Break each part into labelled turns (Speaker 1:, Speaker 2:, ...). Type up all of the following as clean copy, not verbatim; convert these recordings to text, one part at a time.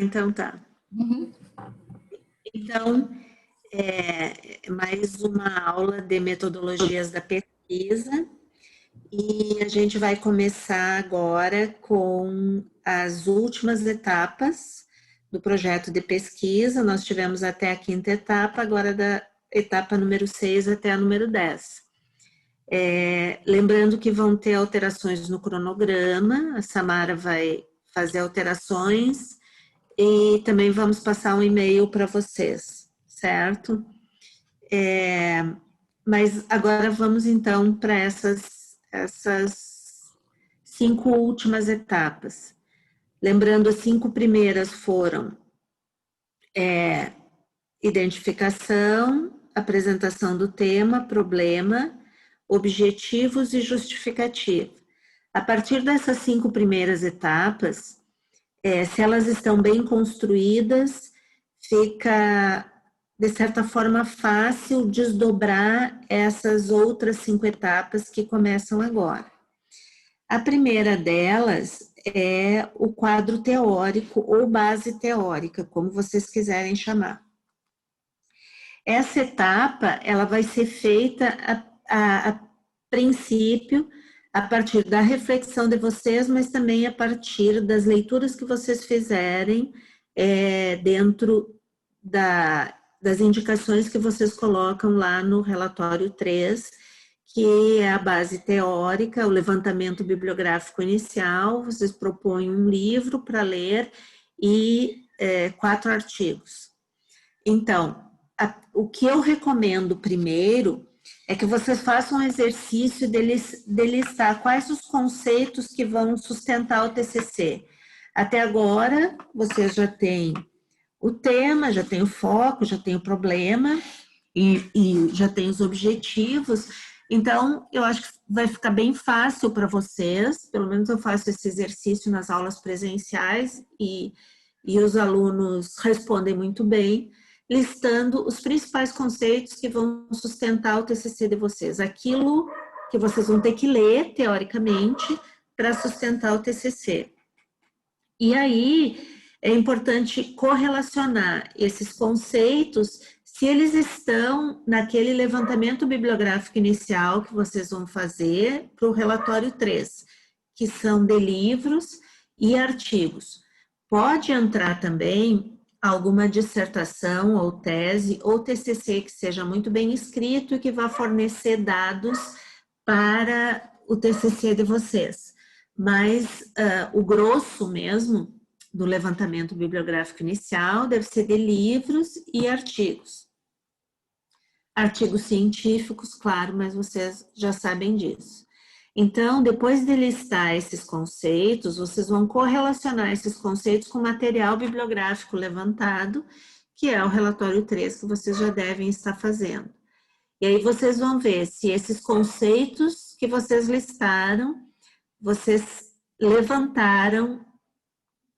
Speaker 1: Então tá.
Speaker 2: Uhum.
Speaker 1: Então, mais uma aula de metodologias da pesquisa e a gente vai começar agora com as últimas etapas do projeto de pesquisa. Nós tivemos até a quinta etapa, agora da etapa número 6 até a número 10. Lembrando que vão ter alterações no cronograma, a Samara vai fazer alterações e também vamos passar um e-mail para vocês, certo? Mas agora vamos então para essas 5 últimas etapas. Lembrando, as 5 primeiras foram identificação, apresentação do tema, problema, objetivos e justificativa. A partir dessas 5 primeiras etapas, se elas estão bem construídas, fica, de certa forma, fácil desdobrar essas outras 5 etapas que começam agora. A primeira delas é o quadro teórico ou base teórica, como vocês quiserem chamar. Essa etapa, ela vai ser feita a princípio, a partir da reflexão de vocês, mas também a partir das leituras que vocês fizerem dentro das indicações que vocês colocam lá no relatório 3, que é a base teórica, o levantamento bibliográfico inicial. Vocês propõem um livro para ler e 4 artigos. Então, o que eu recomendo primeiro é que vocês façam um exercício de listar quais os conceitos que vão sustentar o TCC. Até agora, vocês já têm o tema, já tem o foco, já tem o problema e já tem os objetivos. Então, eu acho que vai ficar bem fácil para vocês, pelo menos eu faço esse exercício nas aulas presenciais e os alunos respondem muito bem, listando os principais conceitos que vão sustentar o TCC de vocês. Aquilo que vocês vão ter que ler, teoricamente, para sustentar o TCC. E aí, é importante correlacionar esses conceitos, se eles estão naquele levantamento bibliográfico inicial que vocês vão fazer para o relatório 3, que são de livros e artigos. Pode entrar também alguma dissertação ou tese ou TCC que seja muito bem escrito e que vá fornecer dados para o TCC de vocês. Mas o grosso mesmo do levantamento bibliográfico inicial deve ser de livros e artigos. Artigos científicos, claro, mas vocês já sabem disso. Então, depois de listar esses conceitos, vocês vão correlacionar esses conceitos com o material bibliográfico levantado, que é o relatório 3, que vocês já devem estar fazendo. E aí vocês vão ver se esses conceitos que vocês listaram, vocês levantaram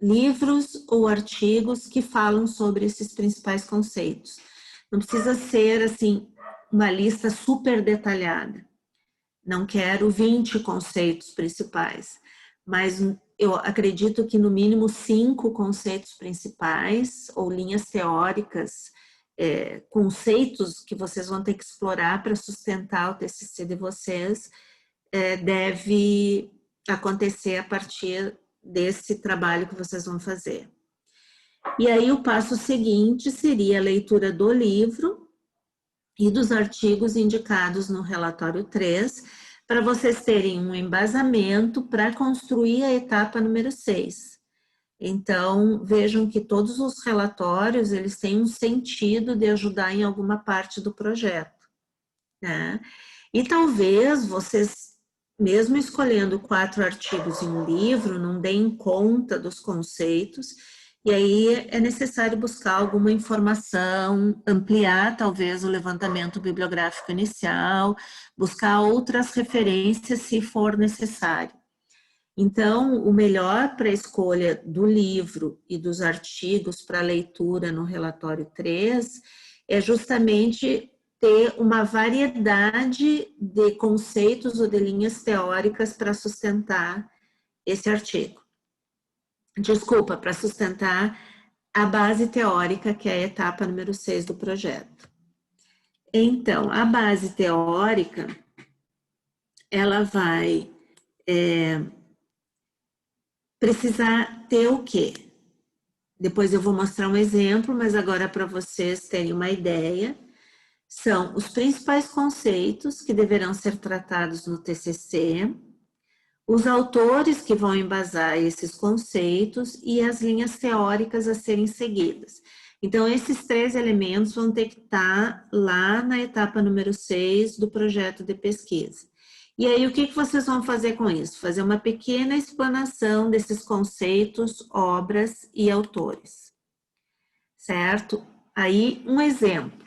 Speaker 1: livros ou artigos que falam sobre esses principais conceitos. Não precisa ser, assim, uma lista super detalhada. Não quero 20 conceitos principais, mas eu acredito que no mínimo 5 conceitos principais ou linhas teóricas, conceitos que vocês vão ter que explorar para sustentar o TCC de vocês, deve acontecer a partir desse trabalho que vocês vão fazer. E aí o passo seguinte seria a leitura do livro e dos artigos indicados no relatório 3, para vocês terem um embasamento para construir a etapa número 6. Então, vejam que todos os relatórios, eles têm um sentido de ajudar em alguma parte do projeto, né? E talvez vocês, mesmo escolhendo 4 artigos em um livro, não deem conta dos conceitos, e aí é necessário buscar alguma informação, ampliar talvez o levantamento bibliográfico inicial, buscar outras referências se for necessário. Então, o melhor para a escolha do livro e dos artigos para leitura no relatório 3 é justamente ter uma variedade de conceitos ou de linhas teóricas para sustentar esse artigo. Desculpa, para sustentar a base teórica, que é a etapa número 6 do projeto. Então, a base teórica, ela vai precisar ter o quê? Depois eu vou mostrar um exemplo, mas agora para vocês terem uma ideia, são os principais conceitos que deverão ser tratados no TCC, os autores que vão embasar esses conceitos e as linhas teóricas a serem seguidas. Então, esses 3 elementos vão ter que estar lá na etapa número 6 do projeto de pesquisa. E aí, o que vocês vão fazer com isso? Fazer uma pequena explanação desses conceitos, obras e autores. Certo? Aí, um exemplo.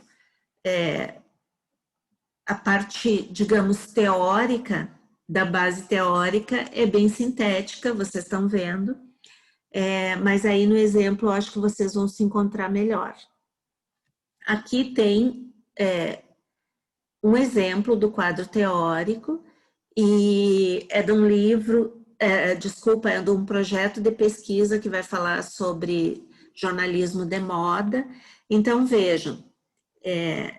Speaker 1: A parte, digamos, teórica, da base teórica, é bem sintética, vocês estão vendo. Mas aí, no exemplo, eu acho que vocês vão se encontrar melhor. Aqui tem um exemplo do quadro teórico, e é de um livro, é de um projeto de pesquisa que vai falar sobre jornalismo de moda. Então, vejam,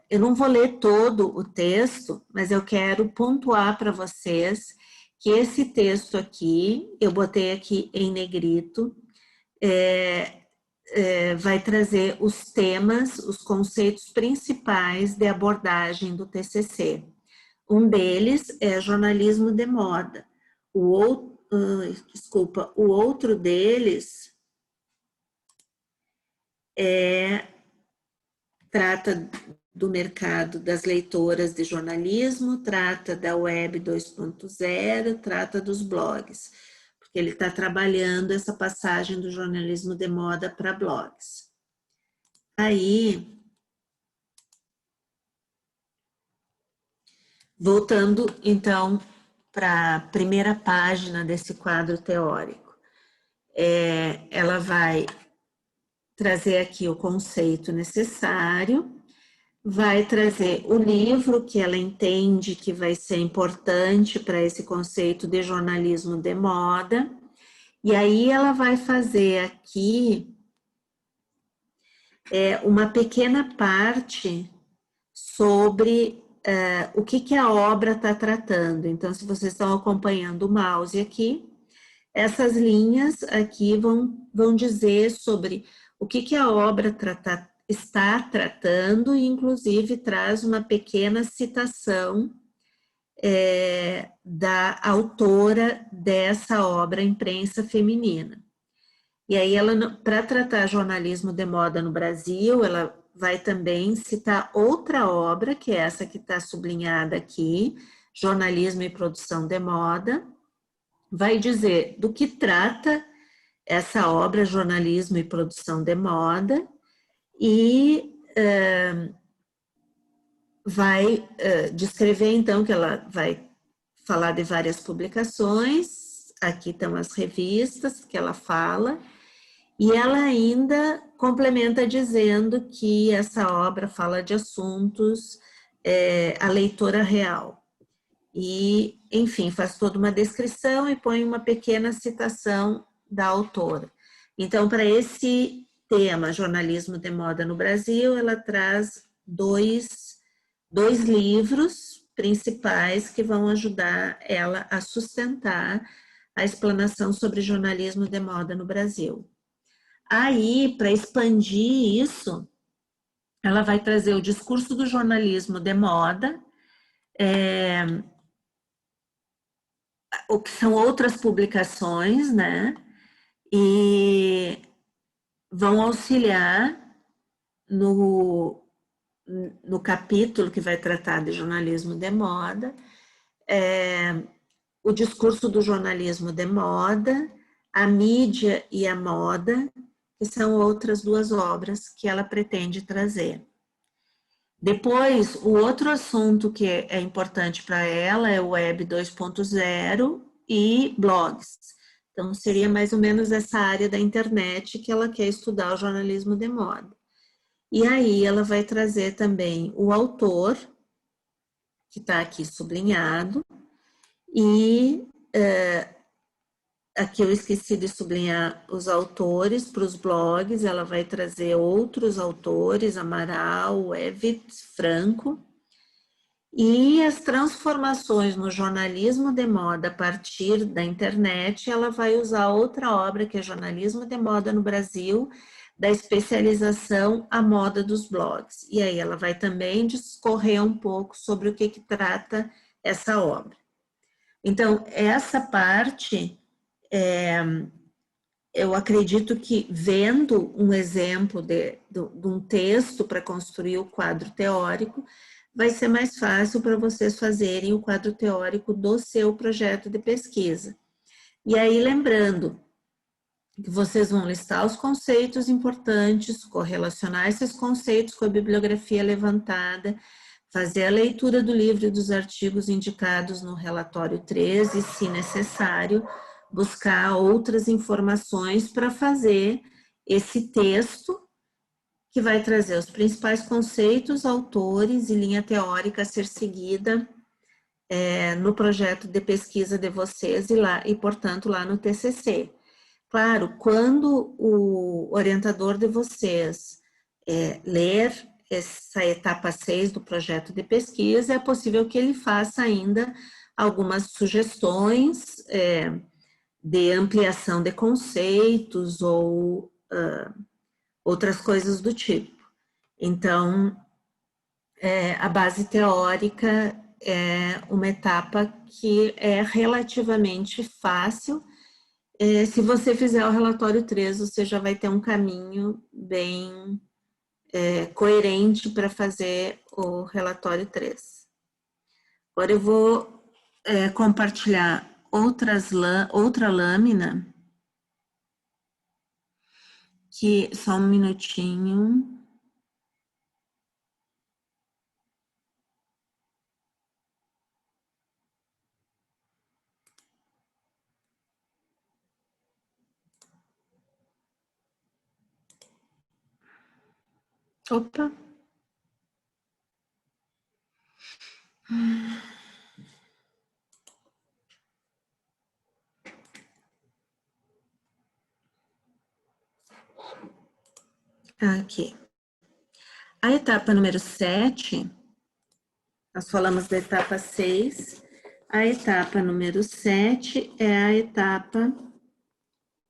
Speaker 1: eu não vou ler todo o texto, mas eu quero pontuar para vocês que esse texto aqui, eu botei aqui em negrito, vai trazer os temas, os conceitos principais de abordagem do TCC. Um deles é jornalismo de moda. O outro deles trata do mercado das leitoras de jornalismo, trata da web 2.0, trata dos blogs, porque ele está trabalhando essa passagem do jornalismo de moda para blogs. Aí, voltando, então, para a primeira página desse quadro teórico. Ela vai trazer aqui o conceito necessário, vai trazer o livro que ela entende que vai ser importante para esse conceito de jornalismo de moda, e aí ela vai fazer aqui uma pequena parte sobre o que a obra está tratando. Então, se vocês estão acompanhando o mouse aqui, essas linhas aqui vão dizer sobre o que a obra está tratando, e inclusive traz uma pequena citação da autora dessa obra, Imprensa Feminina. E aí, para tratar jornalismo de moda no Brasil, ela vai também citar outra obra, que é essa que está sublinhada aqui, Jornalismo e Produção de Moda. Vai dizer do que trata essa obra, Jornalismo e Produção de Moda, e vai descrever, então, que ela vai falar de várias publicações, aqui estão as revistas que ela fala, e ela ainda complementa dizendo que essa obra fala de assuntos a leitora real. E, enfim, faz toda uma descrição e põe uma pequena citação da autora. Então, para esse tema, jornalismo de moda no Brasil, ela traz dois livros principais que vão ajudar ela a sustentar a explanação sobre jornalismo de moda no Brasil. Aí, para expandir isso, ela vai trazer o discurso do jornalismo de moda, o que são outras publicações, né? E vão auxiliar no capítulo que vai tratar de jornalismo de moda, o discurso do jornalismo de moda, a mídia e a moda, que são outras 2 obras que ela pretende trazer. Depois, o outro assunto que é importante para ela é o Web 2.0 e blogs. Então, seria mais ou menos essa área da internet que ela quer estudar o jornalismo de moda. E aí, ela vai trazer também o autor, que está aqui sublinhado, e aqui eu esqueci de sublinhar os autores para os blogs, ela vai trazer outros autores, Amaral, Evit, Franco. E as transformações no jornalismo de moda a partir da internet, ela vai usar outra obra que é Jornalismo de Moda no Brasil, da especialização à moda dos blogs. E aí ela vai também discorrer um pouco sobre o que trata essa obra. Então, essa parte, eu acredito que vendo um exemplo de um texto para construir o quadro teórico, vai ser mais fácil para vocês fazerem o quadro teórico do seu projeto de pesquisa. E aí, lembrando que vocês vão listar os conceitos importantes, correlacionar esses conceitos com a bibliografia levantada, fazer a leitura do livro e dos artigos indicados no relatório 3 e, se necessário, buscar outras informações para fazer esse texto que vai trazer os principais conceitos, autores e linha teórica a ser seguida no projeto de pesquisa de vocês e, portanto, lá no TCC. Claro, quando o orientador de vocês ler essa etapa 6 do projeto de pesquisa, é possível que ele faça ainda algumas sugestões de ampliação de conceitos ou outras coisas do tipo. Então, a base teórica é uma etapa que é relativamente fácil. Se você fizer o relatório 3, você já vai ter um caminho bem coerente para fazer o relatório 3. Agora eu vou compartilhar outra lâmina, que só um minutinho. Opa! Aqui. A etapa número 7, nós falamos da etapa 6, a etapa número 7 é a etapa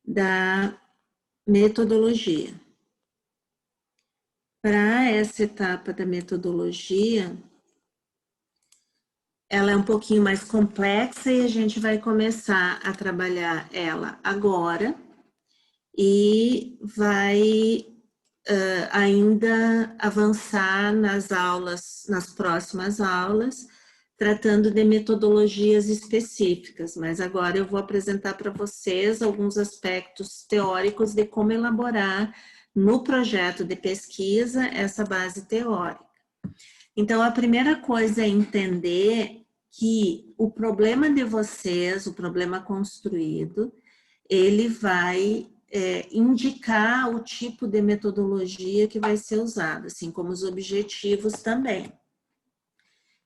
Speaker 1: da metodologia. Para essa etapa da metodologia, ela é um pouquinho mais complexa e a gente vai começar a trabalhar ela agora e vai ainda avançar nas aulas, nas próximas aulas, tratando de metodologias específicas, mas agora eu vou apresentar para vocês alguns aspectos teóricos de como elaborar no projeto de pesquisa essa base teórica. Então, a primeira coisa é entender que o problema de vocês, o problema construído, ele vai indicar o tipo de metodologia que vai ser usado, assim como os objetivos também.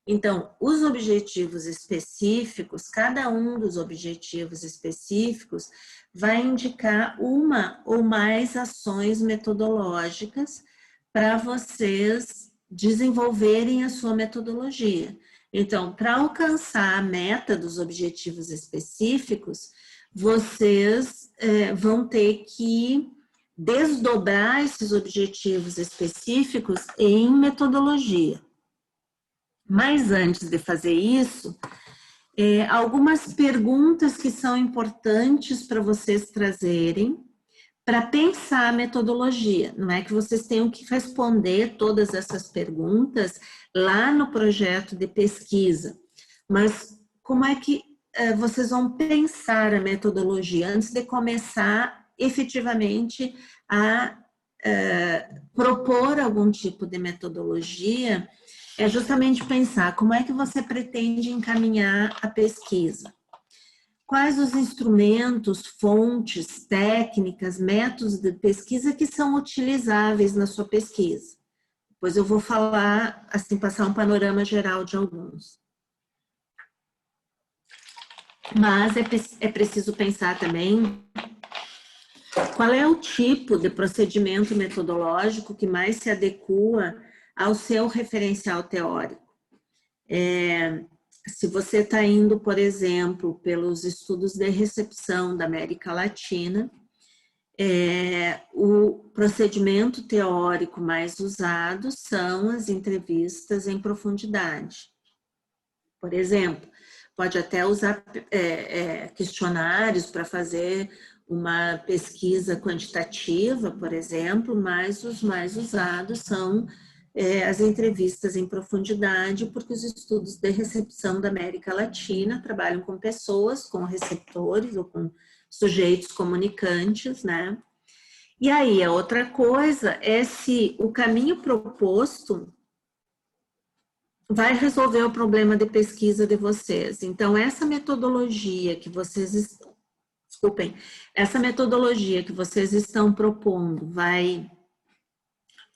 Speaker 1: Então, os objetivos específicos, cada um dos objetivos específicos vai indicar uma ou mais ações metodológicas para vocês desenvolverem a sua metodologia. Então, para alcançar a meta dos objetivos específicos, vocês vão ter que desdobrar esses objetivos específicos em metodologia. Mas antes de fazer isso, algumas perguntas que são importantes para vocês trazerem para pensar a metodologia. Não é que vocês tenham que responder todas essas perguntas lá no projeto de pesquisa, mas como é que vocês vão pensar a metodologia antes de começar efetivamente a propor algum tipo de metodologia? É justamente pensar como é que você pretende encaminhar a pesquisa. Quais os instrumentos, fontes, técnicas, métodos de pesquisa que são utilizáveis na sua pesquisa? Depois eu vou falar, assim, passar um panorama geral de alguns. Mas é preciso pensar também qual é o tipo de procedimento metodológico que mais se adequa ao seu referencial teórico. Se você está indo, por exemplo, pelos estudos de recepção da América Latina, o procedimento teórico mais usado são as entrevistas em profundidade. Por exemplo, pode até usar questionários para fazer uma pesquisa quantitativa, por exemplo, mas os mais usados são as entrevistas em profundidade, porque os estudos de recepção da América Latina trabalham com pessoas, com receptores ou com sujeitos comunicantes, né? E aí, a outra coisa é se o caminho proposto vai resolver o problema de pesquisa de vocês. Então, essa metodologia que vocês estão, essa metodologia que vocês estão propondo vai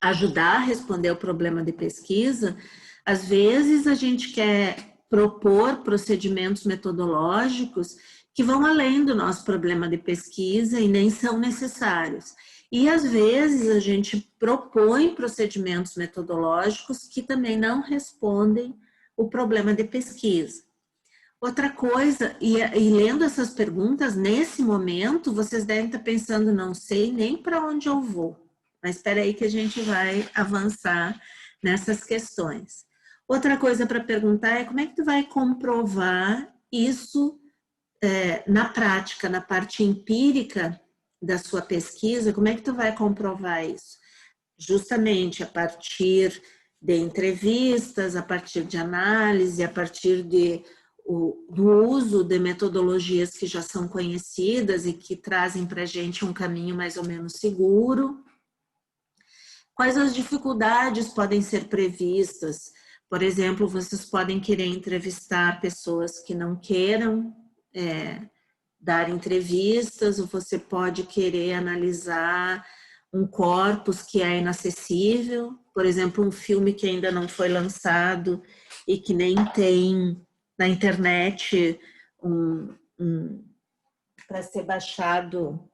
Speaker 1: ajudar a responder o problema de pesquisa. Às vezes, a gente quer propor procedimentos metodológicos que vão além do nosso problema de pesquisa e nem são necessários. E, às vezes, a gente propõe procedimentos metodológicos que também não respondem o problema de pesquisa. Outra coisa, e lendo essas perguntas, nesse momento, vocês devem estar pensando, não sei nem para onde eu vou, mas espera aí que a gente vai avançar nessas questões. Outra coisa para perguntar é como é que tu vai comprovar isso na prática, na parte empírica da sua pesquisa, como é que tu vai comprovar isso? Justamente a partir de entrevistas, a partir de análise, a partir do uso de metodologias que já são conhecidas e que trazem para a gente um caminho mais ou menos seguro. Quais as dificuldades podem ser previstas? Por exemplo, vocês podem querer entrevistar pessoas que não queiram dar entrevistas, ou você pode querer analisar um corpus que é inacessível, por exemplo, um filme que ainda não foi lançado e que nem tem na internet para ser baixado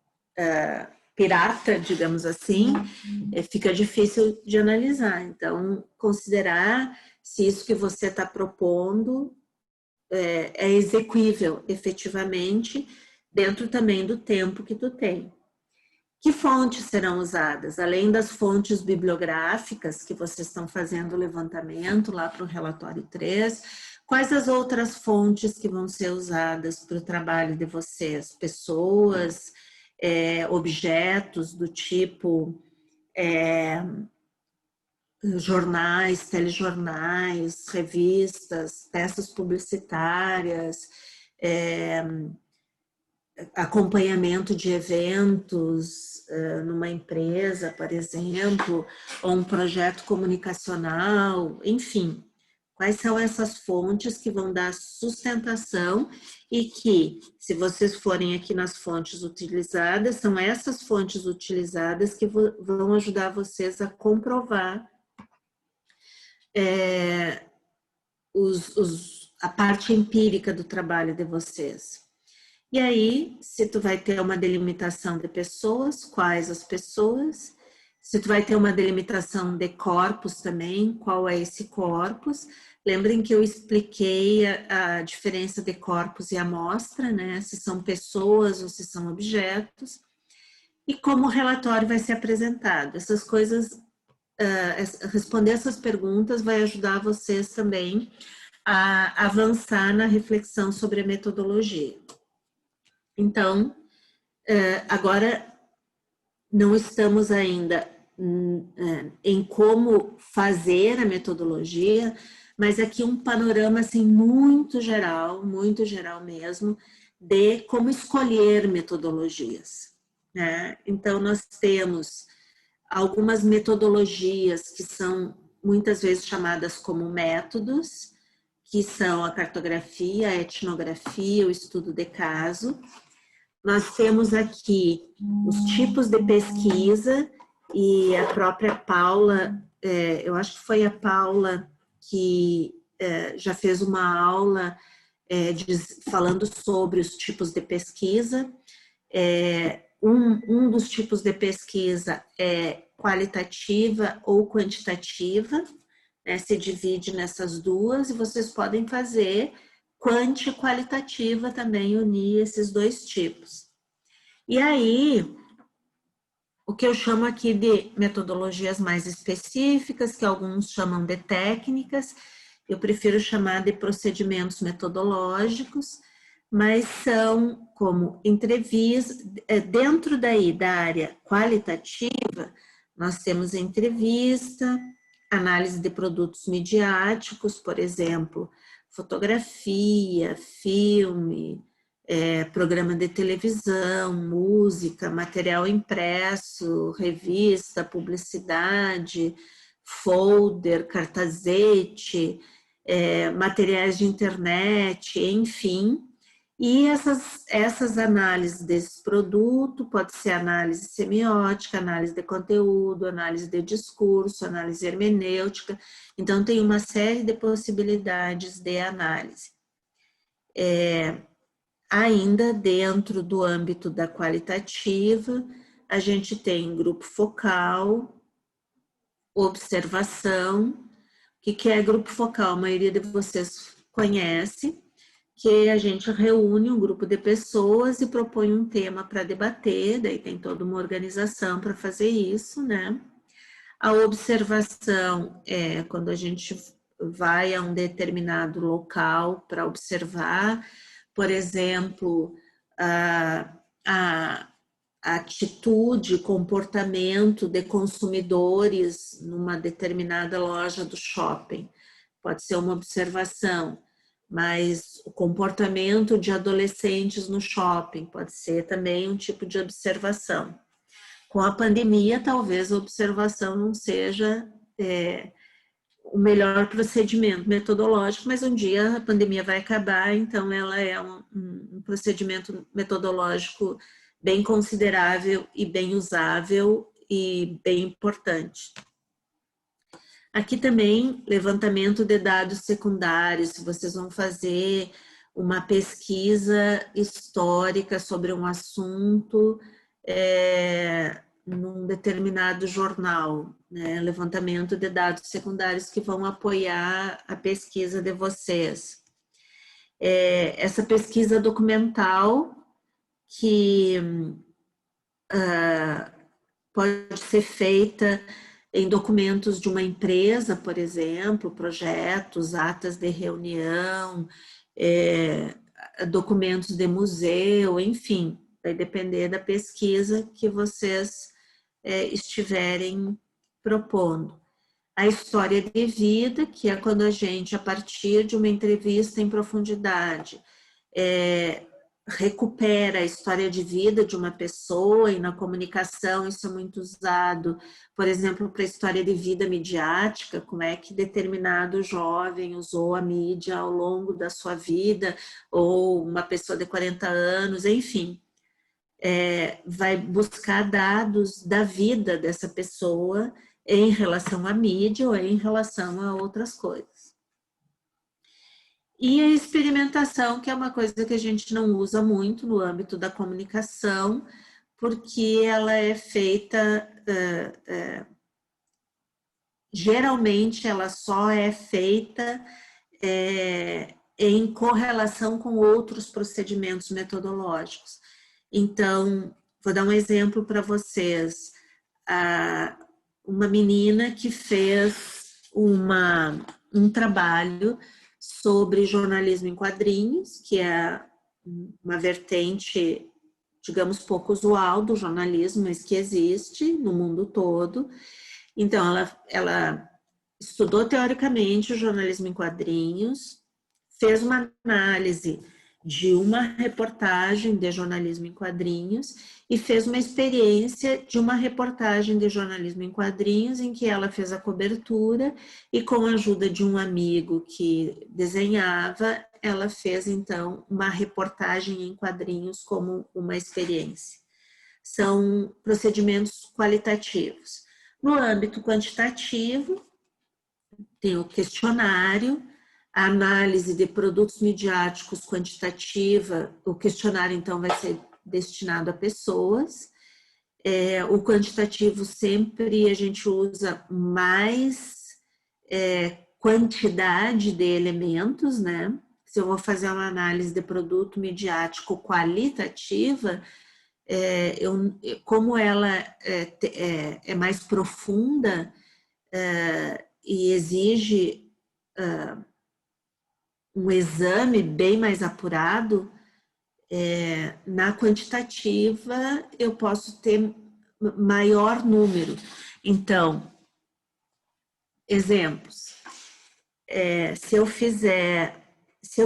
Speaker 1: pirata, digamos assim, fica difícil de analisar. Então, considerar se isso que você está propondo é execuível efetivamente dentro também do tempo que tu tem. Que fontes serão usadas? Além das fontes bibliográficas que vocês estão fazendo o levantamento lá para o relatório 3, quais as outras fontes que vão ser usadas para o trabalho de vocês? Pessoas, objetos do tipo jornais, telejornais, revistas, peças publicitárias, acompanhamento de eventos numa empresa, por exemplo, ou um projeto comunicacional, enfim. Quais são essas fontes que vão dar sustentação e que, se vocês forem aqui nas fontes utilizadas, são essas fontes utilizadas que vão ajudar vocês a comprovar a parte empírica do trabalho de vocês. E aí, se tu vai ter uma delimitação de pessoas, quais as pessoas? Se tu vai ter uma delimitação de corpos também, qual é esse corpus? Lembrem que eu expliquei a diferença de corpus e amostra, né? Se são pessoas ou se são objetos. E como o relatório vai ser apresentado. Essas coisas, responder essas perguntas vai ajudar vocês também a avançar na reflexão sobre a metodologia. Então, agora não estamos ainda em como fazer a metodologia, mas aqui um panorama assim muito geral mesmo, de como escolher metodologias, né? Então, nós temos algumas metodologias que são muitas vezes chamadas como métodos, que são a cartografia, a etnografia, o estudo de caso. Nós temos aqui os tipos de pesquisa e a própria Paula, eu acho que foi a Paula que já fez uma aula falando sobre os tipos de pesquisa. Um dos tipos de pesquisa é qualitativa ou quantitativa, né, se divide nessas duas, e vocês podem fazer quanti e qualitativa também, unir esses dois tipos. E aí, o que eu chamo aqui de metodologias mais específicas, que alguns chamam de técnicas, eu prefiro chamar de procedimentos metodológicos, mas são como entrevistas, dentro daí da área qualitativa, nós temos entrevista, análise de produtos midiáticos, por exemplo, fotografia, filme, programa de televisão, música, material impresso, revista, publicidade, folder, cartazete, materiais de internet, enfim. E essas análises desse produto, pode ser análise semiótica, análise de conteúdo, análise de discurso, análise hermenêutica. Então, tem uma série de possibilidades de análise. Ainda dentro do âmbito da qualitativa, a gente tem grupo focal, observação. O que é grupo focal? A maioria de vocês conhece, que a gente reúne um grupo de pessoas e propõe um tema para debater, daí tem toda uma organização para fazer isso, né? A observação é quando a gente vai a um determinado local para observar, por exemplo, a atitude, comportamento de consumidores numa determinada loja do shopping. Pode ser uma observação, mas o comportamento de adolescentes no shopping pode ser também um tipo de observação. Com a pandemia, talvez a observação não seja o melhor procedimento metodológico, mas um dia a pandemia vai acabar, então ela é um procedimento metodológico bem considerável e bem usável e bem importante. Aqui também, levantamento de dados secundários, se vocês vão fazer uma pesquisa histórica sobre um assunto num determinado jornal, né? Levantamento de dados secundários que vão apoiar a pesquisa de vocês. Essa pesquisa documental que pode ser feita em documentos de uma empresa, por exemplo, projetos, atas de reunião, documentos de museu, enfim, vai depender da pesquisa que vocês estiverem propondo. A história de vida, que é quando a gente, a partir de uma entrevista em profundidade, recupera a história de vida de uma pessoa, e na comunicação isso é muito usado, por exemplo, para a história de vida midiática, como é que determinado jovem usou a mídia ao longo da sua vida, ou uma pessoa de 40 anos, enfim. Vai buscar dados da vida dessa pessoa em relação à mídia ou em relação a outras coisas. E a experimentação, que é uma coisa que a gente não usa muito no âmbito da comunicação, porque ela é feita, geralmente ela só é feita em correlação com outros procedimentos metodológicos. Então, vou dar um exemplo para vocês. Uma menina que fez um trabalho sobre jornalismo em quadrinhos, que é uma vertente, digamos, pouco usual do jornalismo, mas que existe no mundo todo. Então, ela estudou teoricamente o jornalismo em quadrinhos, fez uma análise de uma reportagem de jornalismo em quadrinhos e fez uma experiência de uma reportagem de jornalismo em quadrinhos em que ela fez a cobertura e, com a ajuda de um amigo que desenhava, ela fez então uma reportagem em quadrinhos como uma experiência. São procedimentos qualitativos. No âmbito quantitativo, tem o questionário, a análise de produtos midiáticos quantitativa, o questionário então vai ser destinado a pessoas. O quantitativo sempre a gente usa mais quantidade de elementos, né? Se eu vou fazer uma análise de produto midiático qualitativa, como ela é mais profunda e exige um exame bem mais apurado, na quantitativa eu posso ter maior número. Então, exemplos. Se eu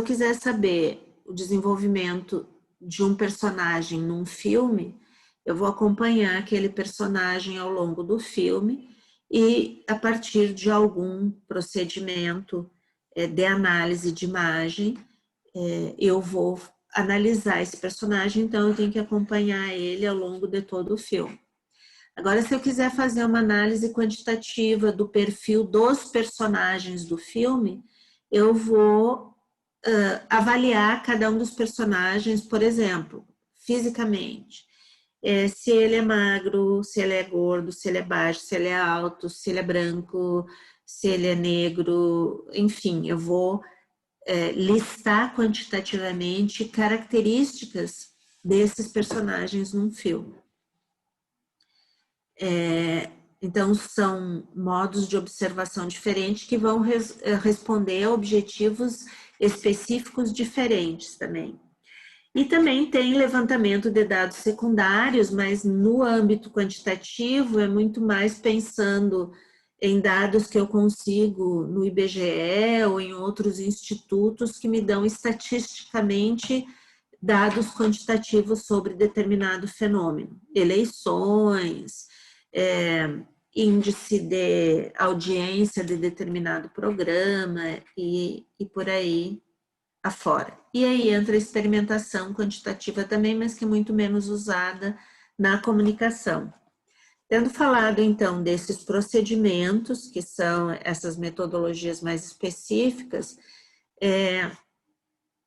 Speaker 1: quiser saber o desenvolvimento de um personagem num filme, eu vou acompanhar aquele personagem ao longo do filme e, a partir de algum procedimento de análise de imagem, eu vou analisar esse personagem, então eu tenho que acompanhar ele ao longo de todo o filme. Agora, se eu quiser fazer uma análise quantitativa do perfil dos personagens do filme, eu vou avaliar cada um dos personagens, por exemplo, fisicamente. Se ele é magro, se ele é gordo, se ele é baixo, se ele é alto, se ele é branco, se ele é negro, enfim, eu vou listar quantitativamente características desses personagens num filme. Então, são modos de observação diferentes que vão responder a objetivos específicos diferentes também. E também tem levantamento de dados secundários, mas no âmbito quantitativo é muito mais pensando em dados que eu consigo no IBGE ou em outros institutos que me dão estatisticamente dados quantitativos sobre determinado fenômeno. Eleições, índice de audiência de determinado programa e por aí afora. E aí entra a experimentação quantitativa também, mas que é muito menos usada na comunicação. Tendo falado, então, desses procedimentos, que são essas metodologias mais específicas,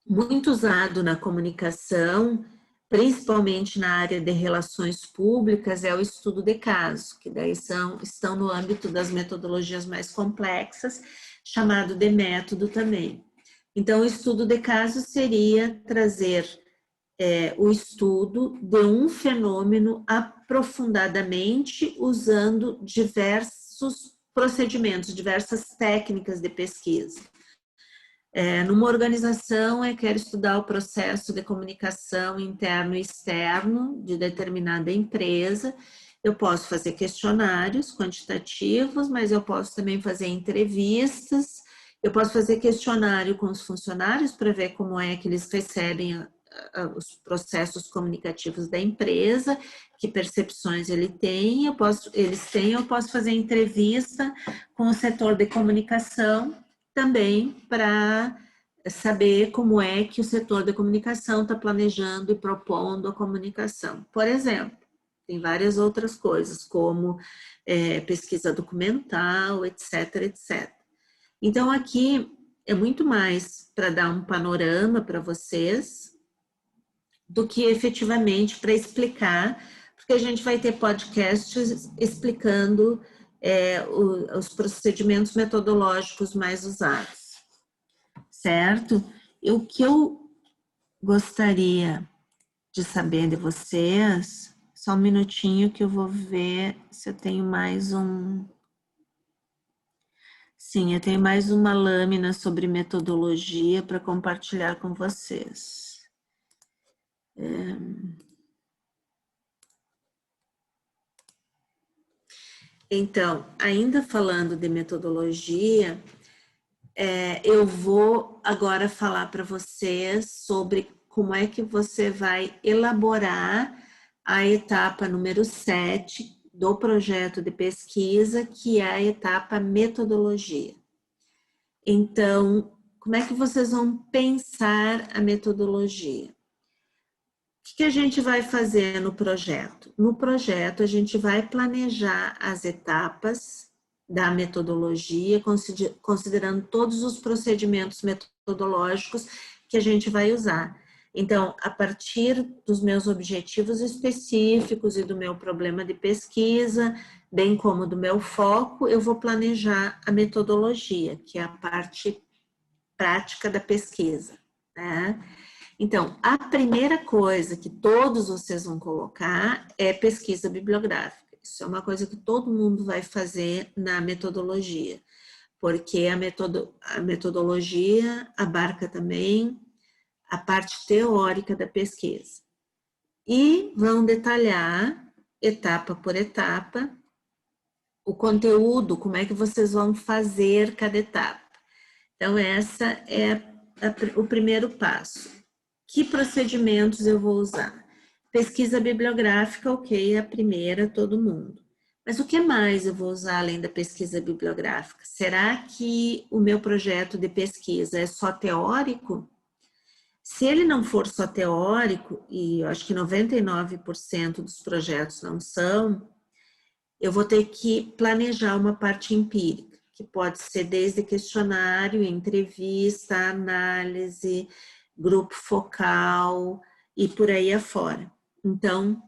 Speaker 1: muito usado na comunicação, principalmente na área de relações públicas, é o estudo de caso, que daí estão no âmbito das metodologias mais complexas, chamado de método também. Então, o estudo de caso seria trazer o estudo de um fenômeno aprofundadamente usando diversos procedimentos, diversas técnicas de pesquisa. Numa organização, eu quero estudar o processo de comunicação interno e externo de determinada empresa. Eu posso fazer questionários quantitativos, mas eu posso também fazer entrevistas. Eu posso fazer questionário com os funcionários para ver como é que eles recebem os processos comunicativos da empresa, que percepções eles têm. Eu posso fazer entrevista com o setor de comunicação também para saber como é que o setor de comunicação está planejando e propondo a comunicação. Por exemplo, tem várias outras coisas, como pesquisa documental, etc, etc. Então, aqui é muito mais para dar um panorama para vocês do que efetivamente para explicar, porque a gente vai ter podcasts explicando os procedimentos metodológicos mais usados, certo? E o que eu gostaria de saber de vocês, só um minutinho que eu vou ver se eu tenho mais um... Sim, eu tenho mais uma lâmina sobre metodologia para compartilhar com vocês. Então, ainda falando de metodologia, eu vou agora falar para vocês sobre como é que você vai elaborar a etapa número 7 do projeto de pesquisa, que é a etapa metodologia. Então, como é que vocês vão pensar a metodologia? O que a gente vai fazer no projeto? No projeto, a gente vai planejar as etapas, da metodologia, considerando todos os procedimentos metodológicos que a gente vai usar. Então, a partir dos meus objetivos específicos e do meu problema de pesquisa, bem como do meu foco, eu vou planejar a metodologia, que é a parte prática da pesquisa, né? Então, a primeira coisa que todos vocês vão colocar é pesquisa bibliográfica. Isso é uma coisa que todo mundo vai fazer na metodologia, porque a metodologia abarca também a parte teórica da pesquisa. E vão detalhar, etapa por etapa, o conteúdo, como é que vocês vão fazer cada etapa. Então, essa é o primeiro passo. Que procedimentos eu vou usar? Pesquisa bibliográfica, ok, é a primeira, todo mundo. Mas o que mais eu vou usar além da pesquisa bibliográfica? Será que o meu projeto de pesquisa é só teórico? Se ele não for só teórico, e eu acho que 99% dos projetos não são, eu vou ter que planejar uma parte empírica, que pode ser desde questionário, entrevista, análise, grupo focal e por aí afora. Então,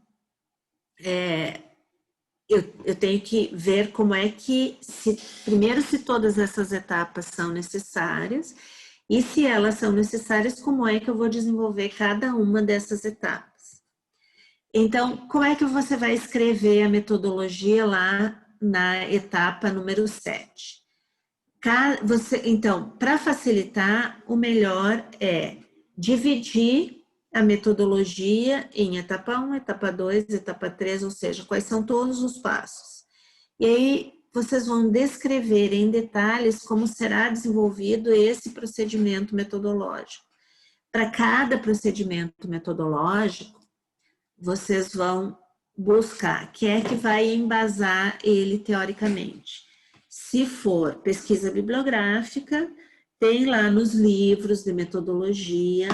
Speaker 1: eu tenho que ver como é que, primeiro, se todas essas etapas são necessárias, e se elas são necessárias, como é que eu vou desenvolver cada uma dessas etapas. Então, como é que você vai escrever a metodologia lá na etapa número 7? Então, para facilitar, o melhor é dividir a metodologia em etapa 1, etapa 2, etapa 3, ou seja, quais são todos os passos. E aí, vocês vão descrever em detalhes como será desenvolvido esse procedimento metodológico. Para cada procedimento metodológico, vocês vão buscar quem é que vai embasar ele teoricamente. Se for pesquisa bibliográfica, tem lá nos livros de metodologia,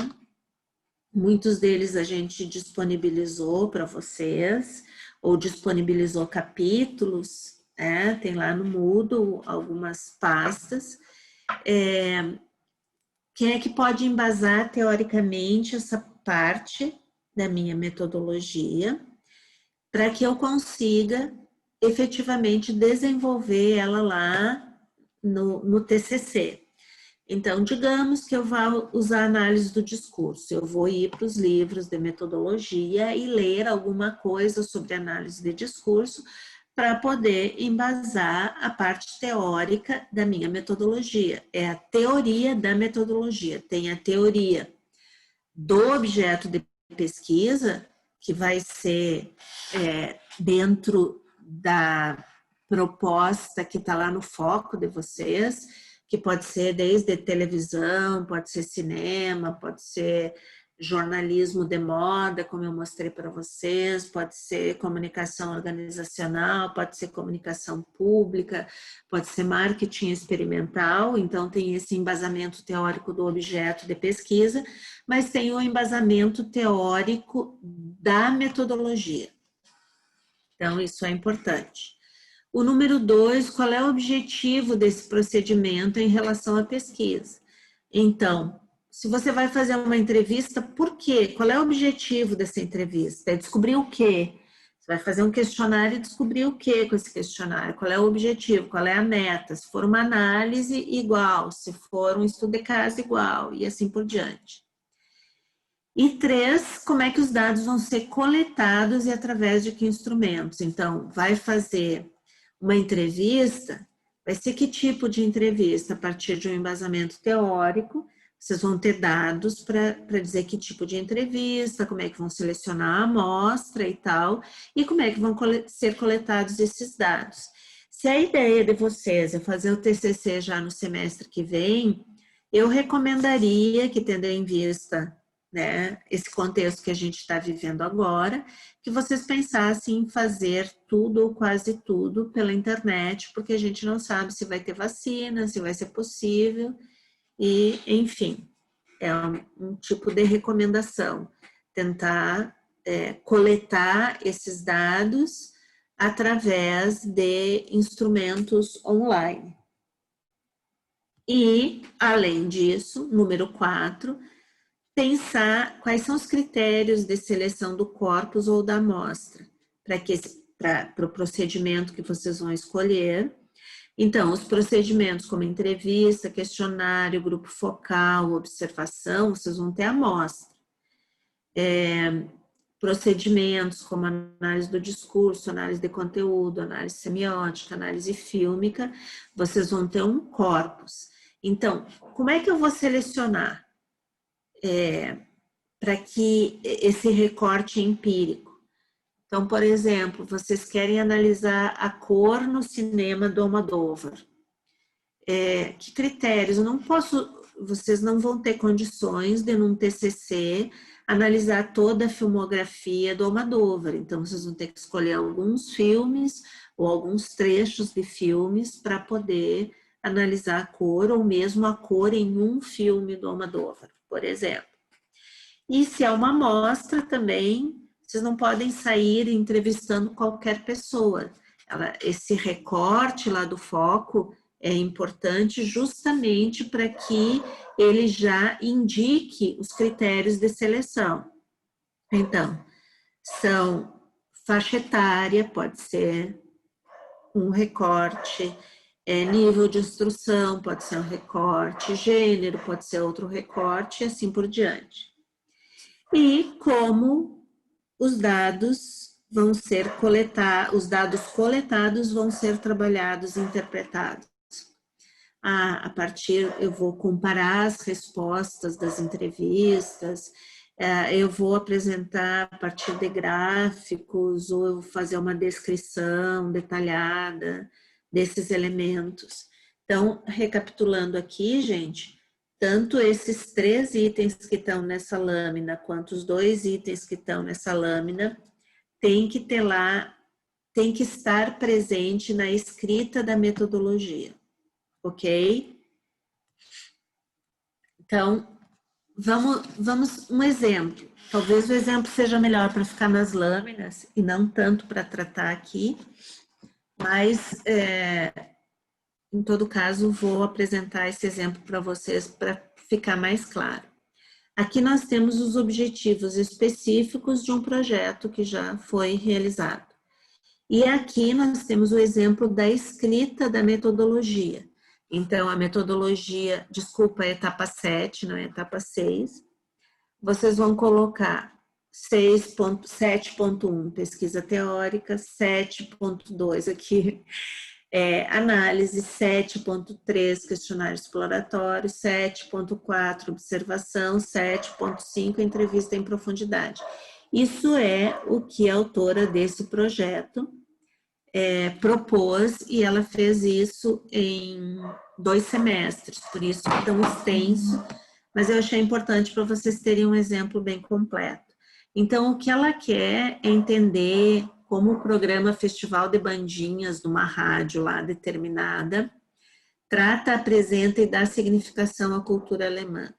Speaker 1: muitos deles a gente disponibilizou para vocês, ou disponibilizou capítulos, tem lá no Moodle algumas pastas. Quem é que pode embasar teoricamente essa parte da minha metodologia, para que eu consiga efetivamente desenvolver ela lá no TCC. Então, digamos que eu vá usar análise do discurso, eu vou ir para os livros de metodologia e ler alguma coisa sobre análise de discurso para poder embasar a parte teórica da minha metodologia. É a teoria da metodologia, tem a teoria do objeto de pesquisa, que vai ser dentro da proposta que está lá no foco de vocês, que pode ser desde televisão, pode ser cinema, pode ser jornalismo de moda, como eu mostrei para vocês, pode ser comunicação organizacional, pode ser comunicação pública, pode ser marketing experimental, então tem esse embasamento teórico do objeto de pesquisa, mas tem o embasamento teórico da metodologia. Então, isso é importante. O número 2, qual é o objetivo desse procedimento em relação à pesquisa? Então, se você vai fazer uma entrevista, por quê? Qual é o objetivo dessa entrevista? É descobrir o quê? Você vai fazer um questionário e descobrir o quê com esse questionário? Qual é o objetivo? Qual é a meta? Se for uma análise, igual. Se for um estudo de caso, igual. E assim por diante. E 3, como é que os dados vão ser coletados e através de que instrumentos? Então, vai fazer uma entrevista, vai ser que tipo de entrevista? A partir de um embasamento teórico, vocês vão ter dados para dizer que tipo de entrevista, como é que vão selecionar a amostra e tal, e como é que vão ser coletados esses dados. Se a ideia de vocês é fazer o TCC já no semestre que vem, eu recomendaria que, tendo em vista esse contexto que a gente está vivendo agora, que vocês pensassem em fazer tudo ou quase tudo pela internet, porque a gente não sabe se vai ter vacina, se vai ser possível, e enfim, é um tipo de recomendação, tentar coletar esses dados através de instrumentos online. E, além disso, número 4, pensar quais são os critérios de seleção do corpus ou da amostra para o procedimento que vocês vão escolher. Então, os procedimentos como entrevista, questionário, grupo focal, observação, vocês vão ter amostra. Procedimentos como análise do discurso, análise de conteúdo, análise semiótica, análise fílmica, vocês vão ter um corpus. Então, como é que eu vou selecionar para que esse recorte empírico? Então, por exemplo, vocês querem analisar a cor no cinema do Almodóvar. Que critérios? Eu não posso, vocês não vão ter condições de, num TCC, analisar toda a filmografia do Almodóvar. Então, vocês vão ter que escolher alguns filmes ou alguns trechos de filmes para poder analisar a cor, ou mesmo a cor em um filme do Almodóvar, por exemplo. E se é uma amostra também, vocês não podem sair entrevistando qualquer pessoa. Esse recorte lá do foco é importante justamente para que ele já indique os critérios de seleção. Então, são faixa etária, pode ser um recorte, nível de instrução, pode ser um recorte, gênero, pode ser outro recorte, e assim por diante. E como os dados vão ser coletados, os dados coletados vão ser trabalhados e interpretados. A partir, eu vou comparar as respostas das entrevistas, eu vou apresentar a partir de gráficos, ou eu vou fazer uma descrição detalhada desses elementos. Então, recapitulando aqui, gente, tanto esses 3 itens que estão nessa lâmina, quanto os 2 itens que estão nessa lâmina, tem que ter lá, tem que estar presente na escrita da metodologia, ok? Então, vamos um exemplo. Talvez o exemplo seja melhor para ficar nas lâminas e não tanto para tratar aqui, mas em todo caso vou apresentar esse exemplo para vocês para ficar mais claro. Aqui nós temos os objetivos específicos de um projeto que já foi realizado. E aqui nós temos o exemplo da escrita da metodologia. Então, a metodologia, desculpa, a etapa 7, não é a etapa 6. Vocês vão colocar 7.1, pesquisa teórica, 7.2 aqui, análise, 7.3, questionário exploratório, 7.4, observação, 7.5, entrevista em profundidade. Isso é o que a autora desse projeto propôs, e ela fez isso em 2 semestres, por isso é tão extenso, mas eu achei importante para vocês terem um exemplo bem completo. Então, o que ela quer é entender como o programa Festival de Bandinhas, numa rádio lá determinada, trata, apresenta e dá significação à cultura alemã.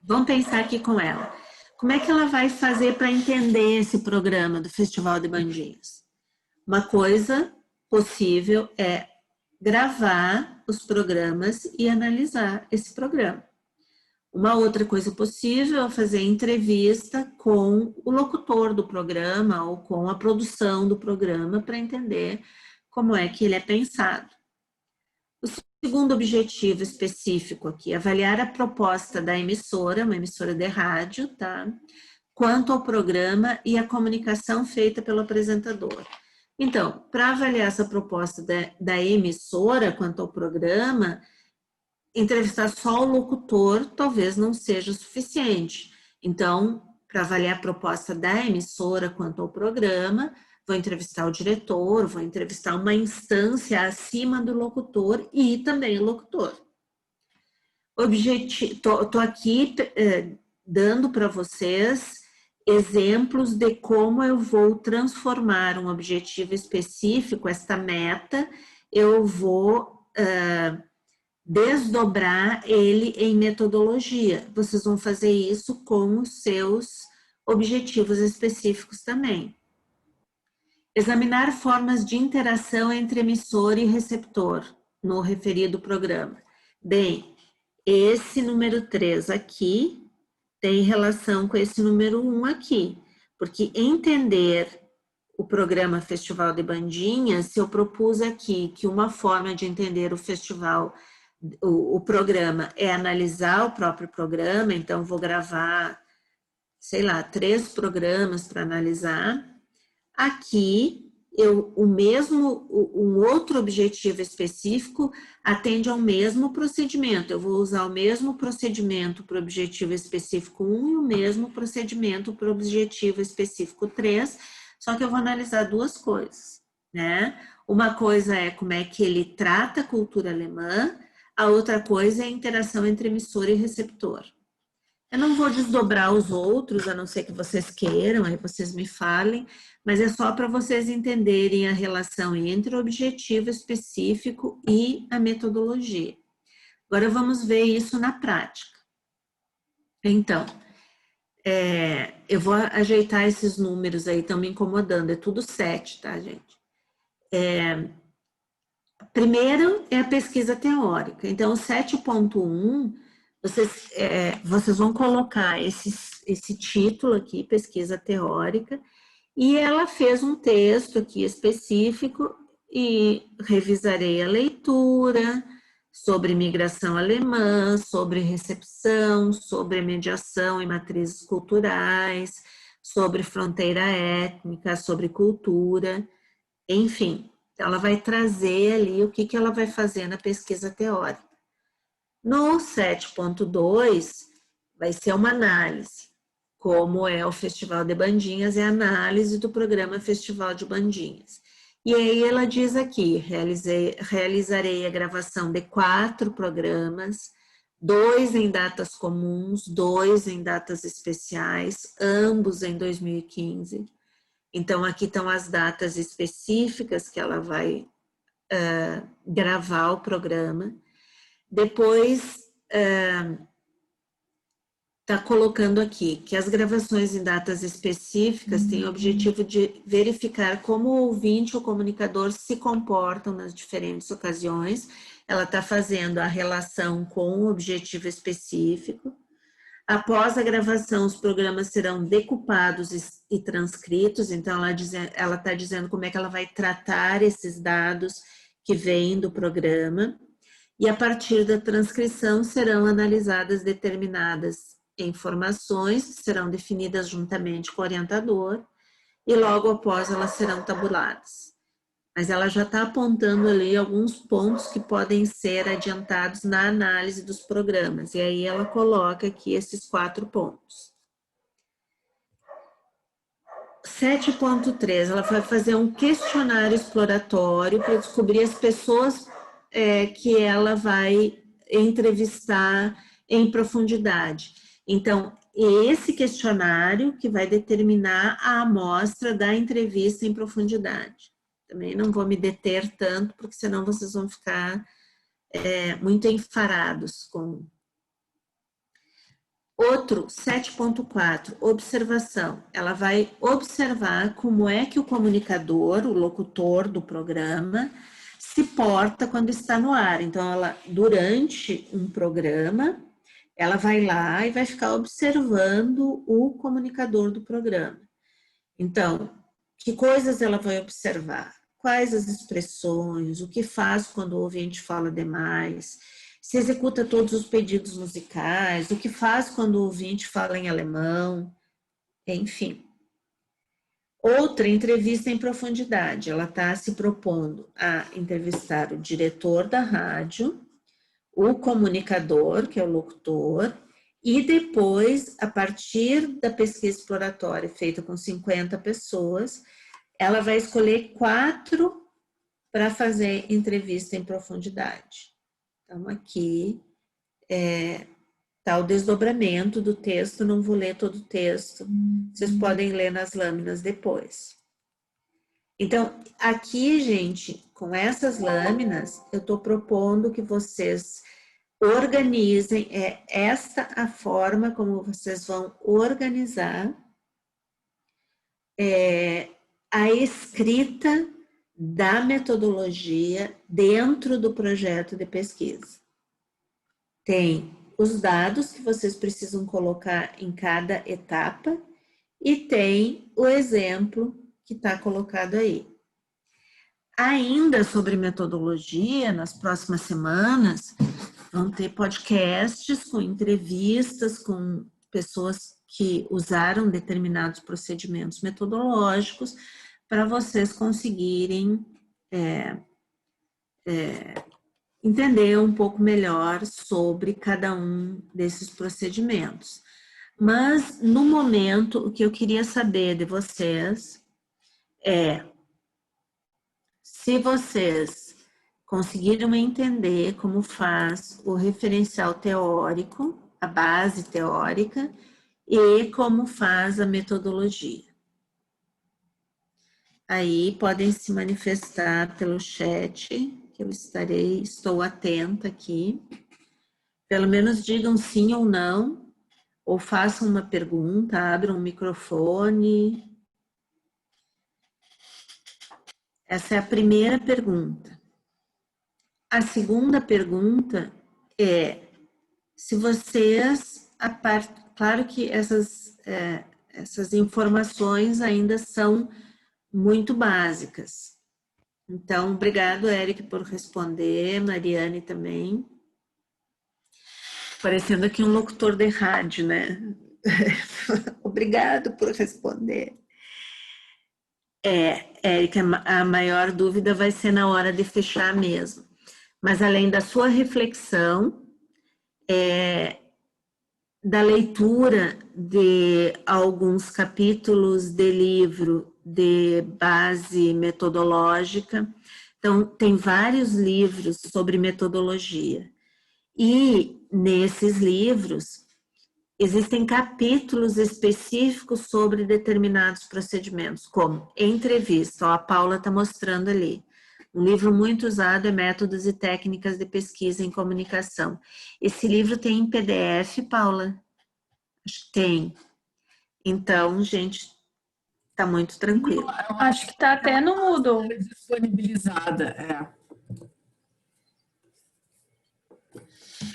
Speaker 1: Vamos pensar aqui com ela. Como é que ela vai fazer para entender esse programa do Festival de Bandinhas? Uma coisa possível é gravar os programas e analisar esse programa. Uma outra coisa possível é fazer entrevista com o locutor do programa ou com a produção do programa para entender como é que ele é pensado. O segundo objetivo específico aqui é avaliar a proposta da emissora, uma emissora de rádio, tá? Quanto ao programa e a comunicação feita pelo apresentador. Então, para avaliar essa proposta da emissora quanto ao programa, entrevistar só o locutor talvez não seja suficiente. Então, para avaliar a proposta da emissora quanto ao programa, vou entrevistar o diretor, vou entrevistar uma instância acima do locutor e também o locutor. Estou aqui dando para vocês exemplos de como eu vou transformar um objetivo específico, esta meta, eu vou desdobrar ele em metodologia. Vocês vão fazer isso com os seus objetivos específicos também. Examinar formas de interação entre emissor e receptor no referido programa. Bem, esse número 3 aqui tem relação com esse número 1 aqui, porque entender o programa Festival de Bandinhas, eu propus aqui que uma forma de entender o festival, o programa, é analisar o próprio programa, então vou gravar, sei lá, 3 programas para analisar. Aqui, um outro objetivo específico atende ao mesmo procedimento. Eu vou usar o mesmo procedimento para o objetivo específico 1 e o mesmo procedimento para o objetivo específico 3, só que eu vou analisar duas coisas, né? Uma coisa é como é que ele trata a cultura alemã, a outra coisa é a interação entre emissor e receptor. Eu não vou desdobrar os outros, a não ser que vocês queiram, aí vocês me falem, mas é só para vocês entenderem a relação entre o objetivo específico e a metodologia. Agora vamos ver isso na prática. Então, eu vou ajeitar esses números aí, estão me incomodando, é tudo 7, tá, gente? Primeiro é a pesquisa teórica, então 7.1, vocês vão colocar esse título aqui, pesquisa teórica, e ela fez um texto aqui específico e revisarei a leitura sobre migração alemã, sobre recepção, sobre mediação e matrizes culturais, sobre fronteira étnica, sobre cultura, enfim. Ela vai trazer ali o que ela vai fazer na pesquisa teórica. No 7.2 vai ser uma análise. Como é o Festival de Bandinhas, é a análise do programa Festival de Bandinhas. E aí ela diz aqui, realizarei a gravação de 4 programas, 2 em datas comuns, 2 em datas especiais, ambos em 2015. Então, aqui estão as datas específicas que ela vai gravar o programa. Depois, está colocando aqui que as gravações em datas específicas têm o objetivo de verificar como o ouvinte ou comunicador se comportam nas diferentes ocasiões. Ela está fazendo a relação com o objetivo específico. Após a gravação, os programas serão decupados e transcritos, então ela está dizendo como é que ela vai tratar esses dados que vêm do programa, e a partir da transcrição serão analisadas determinadas informações, serão definidas juntamente com o orientador, e logo após elas serão tabuladas. Mas ela já está apontando ali alguns pontos que podem ser adiantados na análise dos programas. E aí ela coloca aqui esses 4 pontos. 7.3, ela vai fazer um questionário exploratório para descobrir as pessoas que ela vai entrevistar em profundidade. Então, esse questionário que vai determinar a amostra da entrevista em profundidade. Também não vou me deter tanto, porque senão vocês vão ficar muito enfarados com... Outro, 7.4, observação. Ela vai observar como é que o comunicador, o locutor do programa, se porta quando está no ar. Então, ela, durante um programa, ela vai lá e vai ficar observando o comunicador do programa. Então, que coisas ela vai observar? Quais as expressões, o que faz quando o ouvinte fala demais, se executa todos os pedidos musicais, o que faz quando o ouvinte fala em alemão, enfim. Outra, entrevista em profundidade. Ela está se propondo a entrevistar o diretor da rádio, o comunicador, que é o locutor, e depois, a partir da pesquisa exploratória feita com 50 pessoas, ela vai escolher 4 para fazer entrevista em profundidade. Então, aqui está o desdobramento do texto, não vou ler todo o texto, vocês podem ler nas lâminas depois. Então, aqui, gente, com essas lâminas, eu estou propondo que vocês organizem, é esta a forma como vocês vão organizar a escrita da metodologia dentro do projeto de pesquisa. Tem os dados que vocês precisam colocar em cada etapa e tem o exemplo que está colocado aí. Ainda sobre metodologia, nas próximas semanas, vão ter podcasts com entrevistas com pessoas que usaram determinados procedimentos metodológicos para vocês conseguirem entender um pouco melhor sobre cada um desses procedimentos. Mas, no momento, o que eu queria saber de vocês é se vocês conseguiram entender como faz o referencial teórico, a base teórica, e como faz a metodologia. Aí podem se manifestar pelo chat, que eu estou atenta aqui. Pelo menos digam sim ou não, ou façam uma pergunta, abram o microfone. Essa é a primeira pergunta. A segunda pergunta é se vocês, claro que essas informações ainda são muito básicas. Então, obrigado, Eric, por responder, Mariane também. Parecendo aqui um locutor de rádio, né? Obrigado por responder. Érica, a maior dúvida vai ser na hora de fechar mesmo. Mas além da sua reflexão, da leitura de alguns capítulos de livro de base metodológica, então tem vários livros sobre metodologia. E nesses livros existem capítulos específicos sobre determinados procedimentos, como entrevista, ó, a Paula está mostrando ali. Um livro muito usado é Métodos e Técnicas de Pesquisa em Comunicação. Esse livro tem em PDF, Paula? Acho que tem. Então, gente, está muito tranquilo.
Speaker 2: Acho que está até no Moodle.
Speaker 3: Disponibilizada,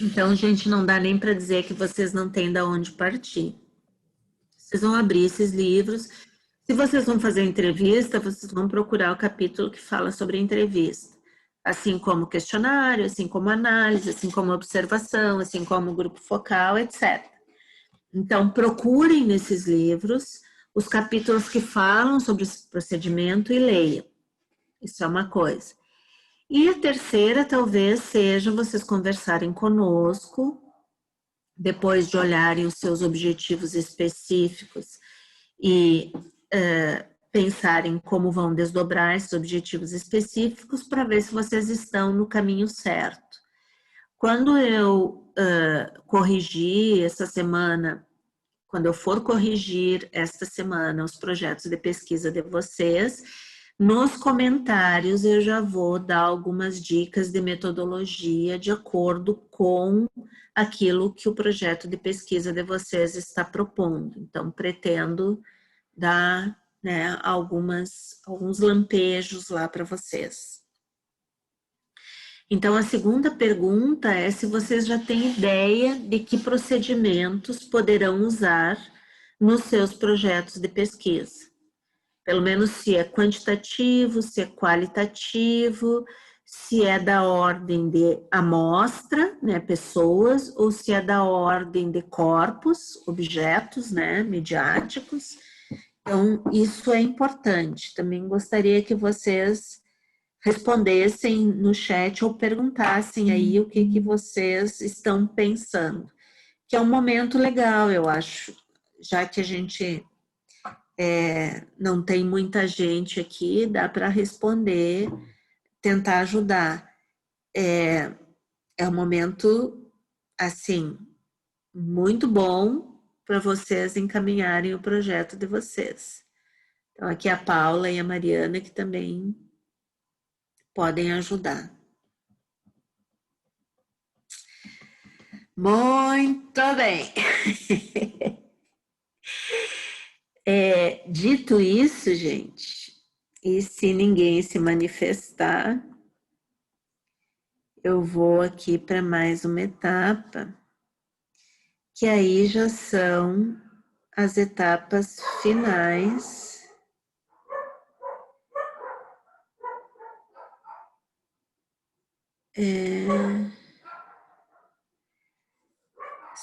Speaker 1: Então, gente, não dá nem para dizer que vocês não têm de onde partir. Vocês vão abrir esses livros. Se vocês vão fazer entrevista, vocês vão procurar o capítulo que fala sobre entrevista. Assim como questionário, assim como análise, assim como observação, assim como grupo focal, etc. Então, procurem nesses livros os capítulos que falam sobre esse procedimento e leiam. Isso é uma coisa. E a terceira, talvez, seja vocês conversarem conosco, depois de olharem os seus objetivos específicos e pensarem como vão desdobrar esses objetivos específicos para ver se vocês estão no caminho certo. Quando eu corrigi essa semana, quando eu for corrigir esta semana os projetos de pesquisa de vocês, nos comentários eu já vou dar algumas dicas de metodologia de acordo com aquilo que o projeto de pesquisa de vocês está propondo. Então, pretendo dar, né, alguns lampejos lá para vocês. Então, a segunda pergunta é se vocês já têm ideia de que procedimentos poderão usar nos seus projetos de pesquisa. Pelo menos se é quantitativo, se é qualitativo, se é da ordem de amostra, né, pessoas, ou se é da ordem de corpos, objetos, né, midiáticos. Então, isso é importante. Também gostaria que vocês respondessem no chat ou perguntassem aí o que vocês estão pensando. Que é um momento legal, eu acho, já que a gente não tem muita gente aqui, dá para responder, tentar ajudar. É um momento, assim, muito bom para vocês encaminharem o projeto de vocês. Então, aqui a Paula e a Mariana que também podem ajudar. Muito bem. Dito isso, gente, E se ninguém se manifestar, eu vou aqui para mais uma etapa, que aí já são as etapas finais.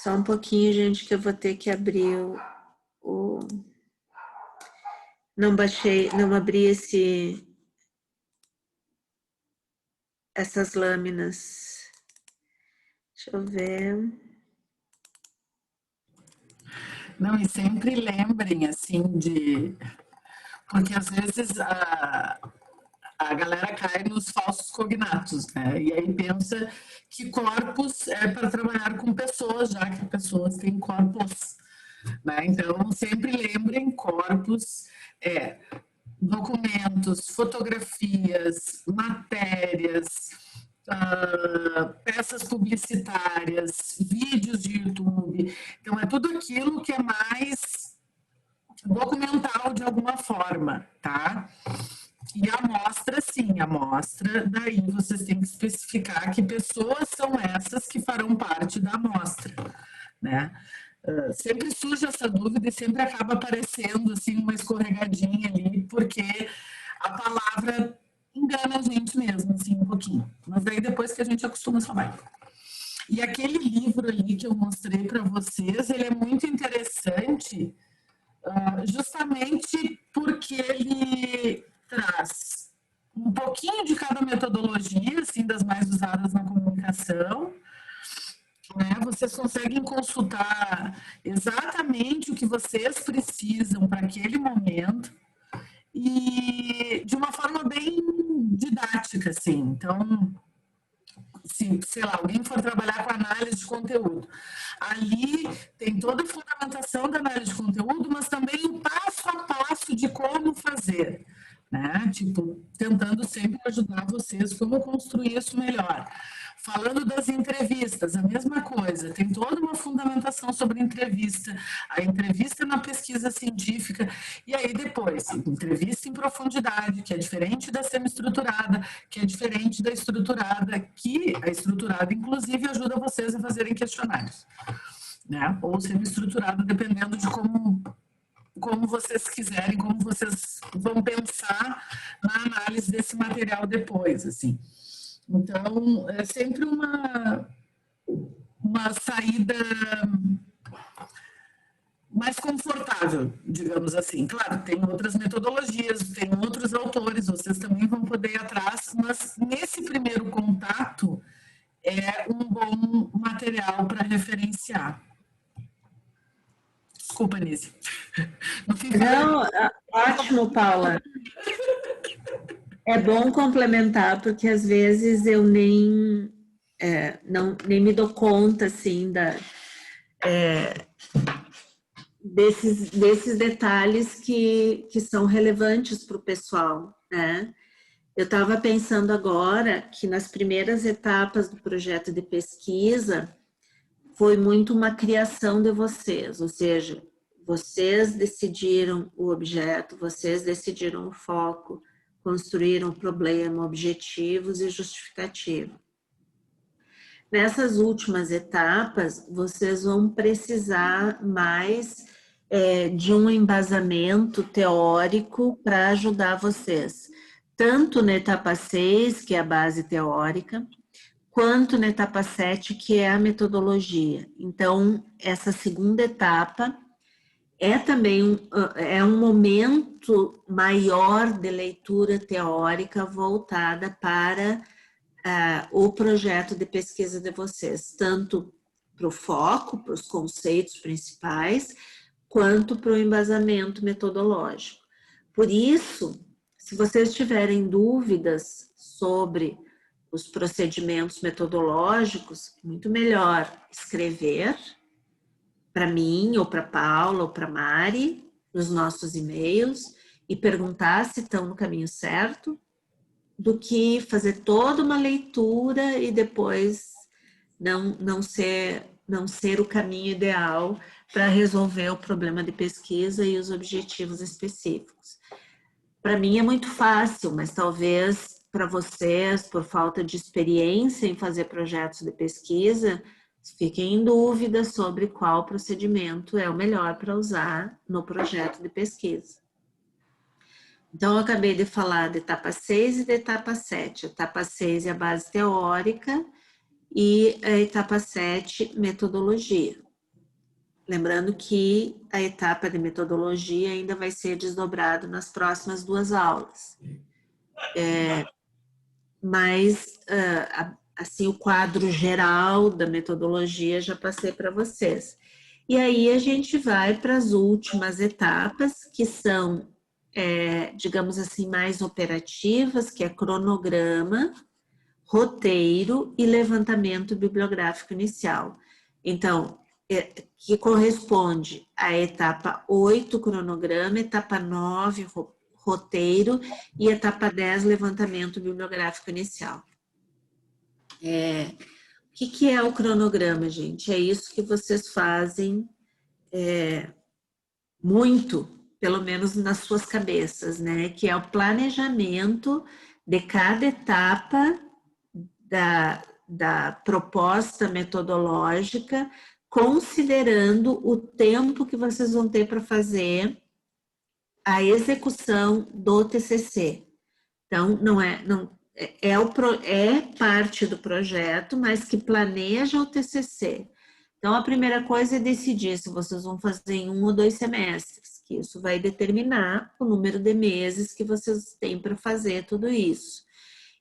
Speaker 1: Só um pouquinho, gente, que eu vou ter que abrir o... Não baixei, não abri essas lâminas. Deixa eu ver.
Speaker 3: Não, e sempre lembrem, assim, de... Porque às vezes a galera cai nos falsos cognatos, né? E aí pensa que corpos é para trabalhar com pessoas, já que pessoas têm corpos, né? Então, sempre lembrem, corpos é documentos, fotografias, matérias, peças publicitárias, vídeos de YouTube. Então, é tudo aquilo que é mais documental de alguma forma, tá? E a amostra, sim, a amostra, daí vocês têm que especificar que pessoas são essas que farão parte da amostra, né? Sempre surge essa dúvida e sempre acaba aparecendo, assim, uma escorregadinha ali, porque a palavra engana a gente mesmo, assim, um pouquinho. Mas daí depois que a gente acostuma, só vai. E aquele livro ali que eu mostrei para vocês, ele é muito interessante, justamente porque ele traz um pouquinho de cada metodologia, assim, das mais usadas na comunicação, né? Vocês conseguem consultar exatamente o que vocês precisam para aquele momento e de uma forma bem didática, assim. Então, se, sei lá, alguém for trabalhar com análise de conteúdo, ali tem toda a fundamentação da análise de conteúdo, mas também o passo a passo de como fazer, né? Tipo, tentando sempre ajudar vocês como construir isso melhor. Falando das entrevistas, a mesma coisa, tem toda uma fundamentação sobre entrevista, a entrevista na pesquisa científica, e aí depois, entrevista em profundidade, que é diferente da semi-estruturada, que é diferente da estruturada, que a estruturada, inclusive, ajuda vocês a fazerem questionários, né? Ou semi-estruturada, dependendo de como vocês quiserem, como vocês vão pensar na análise desse material depois, assim. Então, é sempre uma saída mais confortável, digamos assim. Claro, tem outras metodologias, tem outros autores, vocês também vão poder ir atrás, mas nesse primeiro contato é um bom material para referenciar. Desculpa, Nise.
Speaker 1: Não, ótimo, Paula. É bom complementar, porque às vezes eu nem me dou conta, assim, desses detalhes que são relevantes para o pessoal, né? Eu estava pensando agora que nas primeiras etapas do projeto de pesquisa foi muito uma criação de vocês, ou seja, vocês decidiram o objeto, vocês decidiram o foco, construíram o problema, objetivos e justificativa. Nessas últimas etapas, vocês vão precisar mais de um embasamento teórico para ajudar vocês, tanto na etapa 6, que é a base teórica, quanto na etapa 7, que é a metodologia. Então, essa segunda etapa é também um momento maior de leitura teórica voltada para o projeto de pesquisa de vocês, tanto para o foco, para os conceitos principais, quanto para o embasamento metodológico. Por isso, se vocês tiverem dúvidas sobre os procedimentos metodológicos, muito melhor escrever para mim, ou para Paula, ou para Mari, nos nossos e-mails, e perguntar se estão no caminho certo, do que fazer toda uma leitura e depois não ser o caminho ideal para resolver o problema de pesquisa e os objetivos específicos. Para mim é muito fácil, mas talvez para vocês, por falta de experiência em fazer projetos de pesquisa, fiquem em dúvida sobre qual procedimento é o melhor para usar no projeto de pesquisa. Então, eu acabei de falar da etapa 6 e da etapa 7. A etapa 6 é a base teórica e a etapa 7, metodologia. Lembrando que a etapa de metodologia ainda vai ser desdobrado nas próximas 2 aulas. Mas, assim, o quadro geral da metodologia já passei para vocês. E aí a gente vai para as últimas etapas, que são, digamos assim, mais operativas, que é cronograma, roteiro e levantamento bibliográfico inicial. Então, que corresponde à etapa 8, cronograma, etapa 9, roteiro, e etapa 10, levantamento bibliográfico inicial. O que é o cronograma, gente? É isso que vocês fazem muito, pelo menos nas suas cabeças, né? Que é o planejamento de cada etapa da proposta metodológica, considerando o tempo que vocês vão ter para fazer a execução do TCC. Então, é parte do projeto, mas que planeja o TCC. Então, a primeira coisa é decidir se vocês vão fazer em 1 ou 2 semestres, que isso vai determinar o número de meses que vocês têm para fazer tudo isso.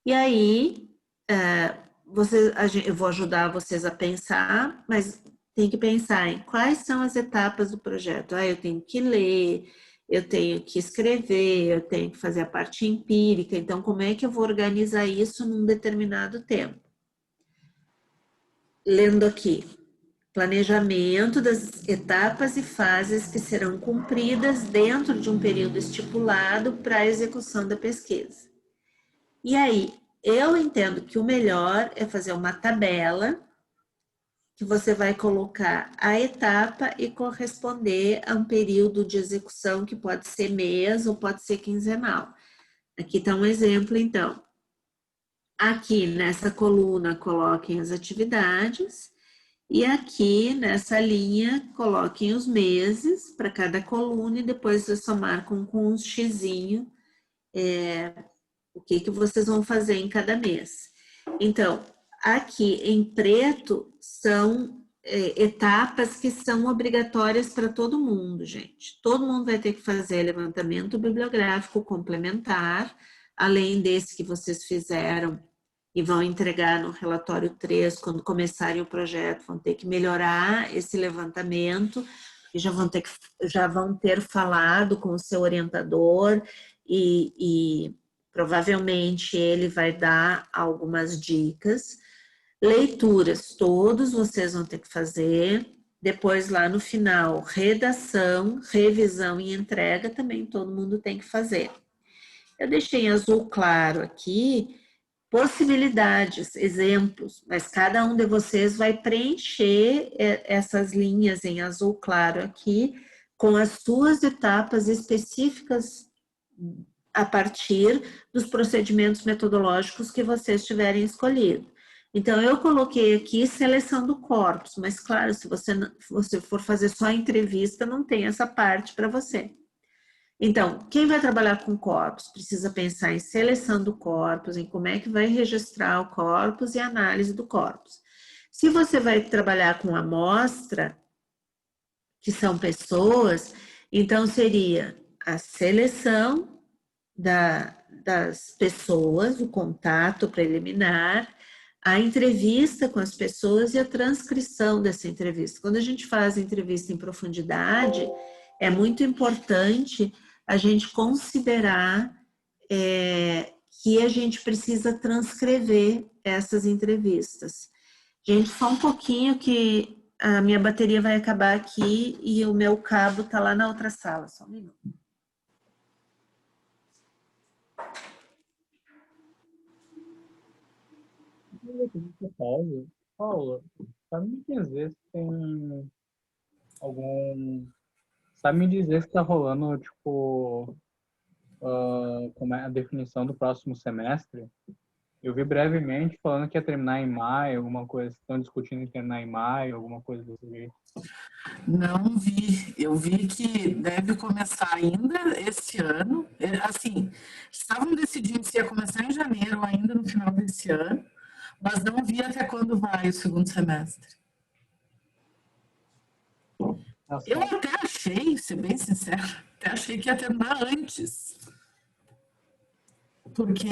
Speaker 1: E aí, eu vou ajudar vocês a pensar, mas tem que pensar em quais são as etapas do projeto. Eu tenho que ler, eu tenho que escrever, eu tenho que fazer a parte empírica, então como é que eu vou organizar isso num determinado tempo? Lendo aqui, planejamento das etapas e fases que serão cumpridas dentro de um período estipulado para a execução da pesquisa. E aí, eu entendo que o melhor é fazer uma tabela que você vai colocar a etapa e corresponder a um período de execução que pode ser mês ou pode ser quinzenal. Aqui está um exemplo, então. Aqui nessa coluna coloquem as atividades e aqui nessa linha coloquem os meses para cada coluna e depois vocês só marcam com um xizinho o que vocês vão fazer em cada mês. Então, aqui em preto são etapas que são obrigatórias para todo mundo, gente. Todo mundo vai ter que fazer levantamento bibliográfico complementar, além desse que vocês fizeram e vão entregar no relatório 3, quando começarem o projeto, vão ter que melhorar esse levantamento, e já vão ter falado com o seu orientador e provavelmente ele vai dar algumas dicas. Leituras, todos vocês vão ter que fazer. Depois, lá no final, redação, revisão e entrega também todo mundo tem que fazer. Eu deixei em azul claro aqui possibilidades, exemplos, mas cada um de vocês vai preencher essas linhas em azul claro aqui com as suas etapas específicas a partir dos procedimentos metodológicos que vocês tiverem escolhido. Então, eu coloquei aqui seleção do corpus, mas claro, se você for fazer só entrevista, não tem essa parte para você. Então, quem vai trabalhar com corpus precisa pensar em seleção do corpus, em como é que vai registrar o corpus e análise do corpus. Se você vai trabalhar com amostra, que são pessoas, então seria a seleção das pessoas, o contato preliminar, a entrevista com as pessoas e a transcrição dessa entrevista. Quando a gente faz entrevista em profundidade, é muito importante a gente considerar que a gente precisa transcrever essas entrevistas. Gente, só um pouquinho que a minha bateria vai acabar aqui e o meu cabo está lá na outra sala. Só um minuto.
Speaker 4: Paula, sabe me dizer se tem algum... Sabe me dizer se tá rolando, tipo, como é a definição do próximo semestre. Eu vi brevemente falando que ia terminar em maio, alguma coisa. Estão discutindo em terminar em maio, alguma coisa desse jeito.
Speaker 3: Não vi. Eu vi que deve começar ainda esse ano. Assim, estavam decidindo se ia começar em janeiro ou ainda no final desse ano, mas não vi até quando vai o segundo semestre. Eu até achei, ser bem sincero, até achei que ia terminar antes. Porque,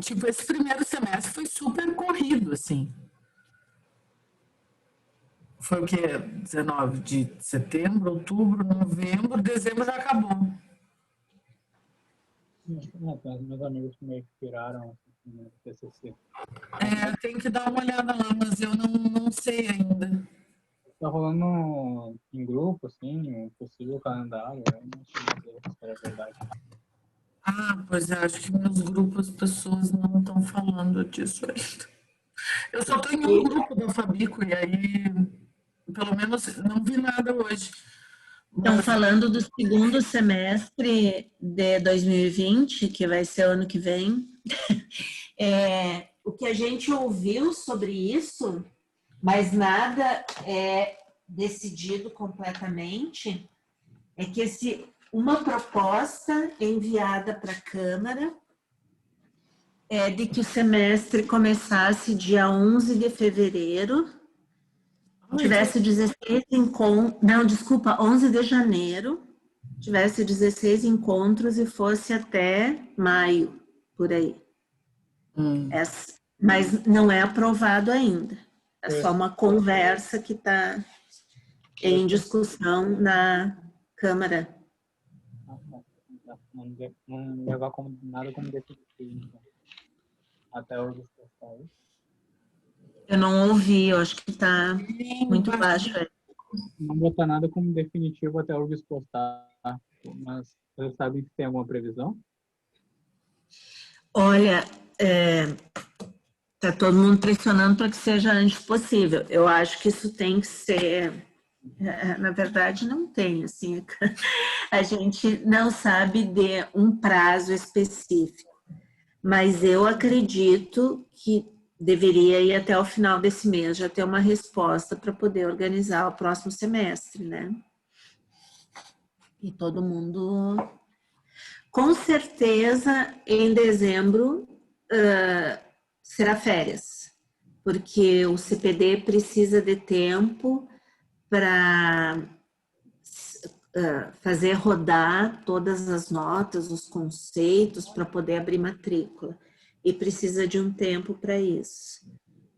Speaker 3: tipo, esse primeiro semestre foi super corrido, assim. Foi o quê? 19 de setembro, outubro, novembro, dezembro já acabou.
Speaker 4: Meus amigos meio que piraram assim, no TCC.
Speaker 3: Tem que dar uma olhada lá, mas eu não sei ainda.
Speaker 4: Tá rolando em grupo, assim, um possível calendário. Eu não sei dizer se é verdade.
Speaker 3: Pois é, acho que meus grupos, as pessoas não estão falando disso ainda. Eu só estou em um grupo da Fabico e aí, pelo menos, não vi nada hoje.
Speaker 1: Estão falando do segundo semestre de 2020, que vai ser ano que vem. O que a gente ouviu sobre isso, mas nada é decidido completamente, é que uma proposta enviada para a Câmara é de que o semestre começasse dia 11 de fevereiro, tivesse 16 encontros, não, desculpa, 11 de janeiro, tivesse 16 encontros e fosse até maio, por aí. Mas não é aprovado ainda. É só uma conversa que está em discussão na Câmara.
Speaker 4: Não levar nada como definitivo, então. Até hoje.
Speaker 1: Eu não ouvi, eu acho que está muito baixo.
Speaker 4: Não botar nada como definitivo até o postar, mas vocês sabem se tem alguma previsão?
Speaker 1: Olha, tá todo mundo pressionando para que seja antes possível. Eu acho que isso tem que ser, na verdade não tem, assim, a gente não sabe de um prazo específico, mas eu acredito que deveria ir até o final desse mês, já ter uma resposta para poder organizar o próximo semestre, né? E todo mundo... Com certeza, em dezembro, será férias, porque o CPD precisa de tempo para fazer rodar todas as notas, os conceitos, para poder abrir matrícula. E precisa de um tempo para isso.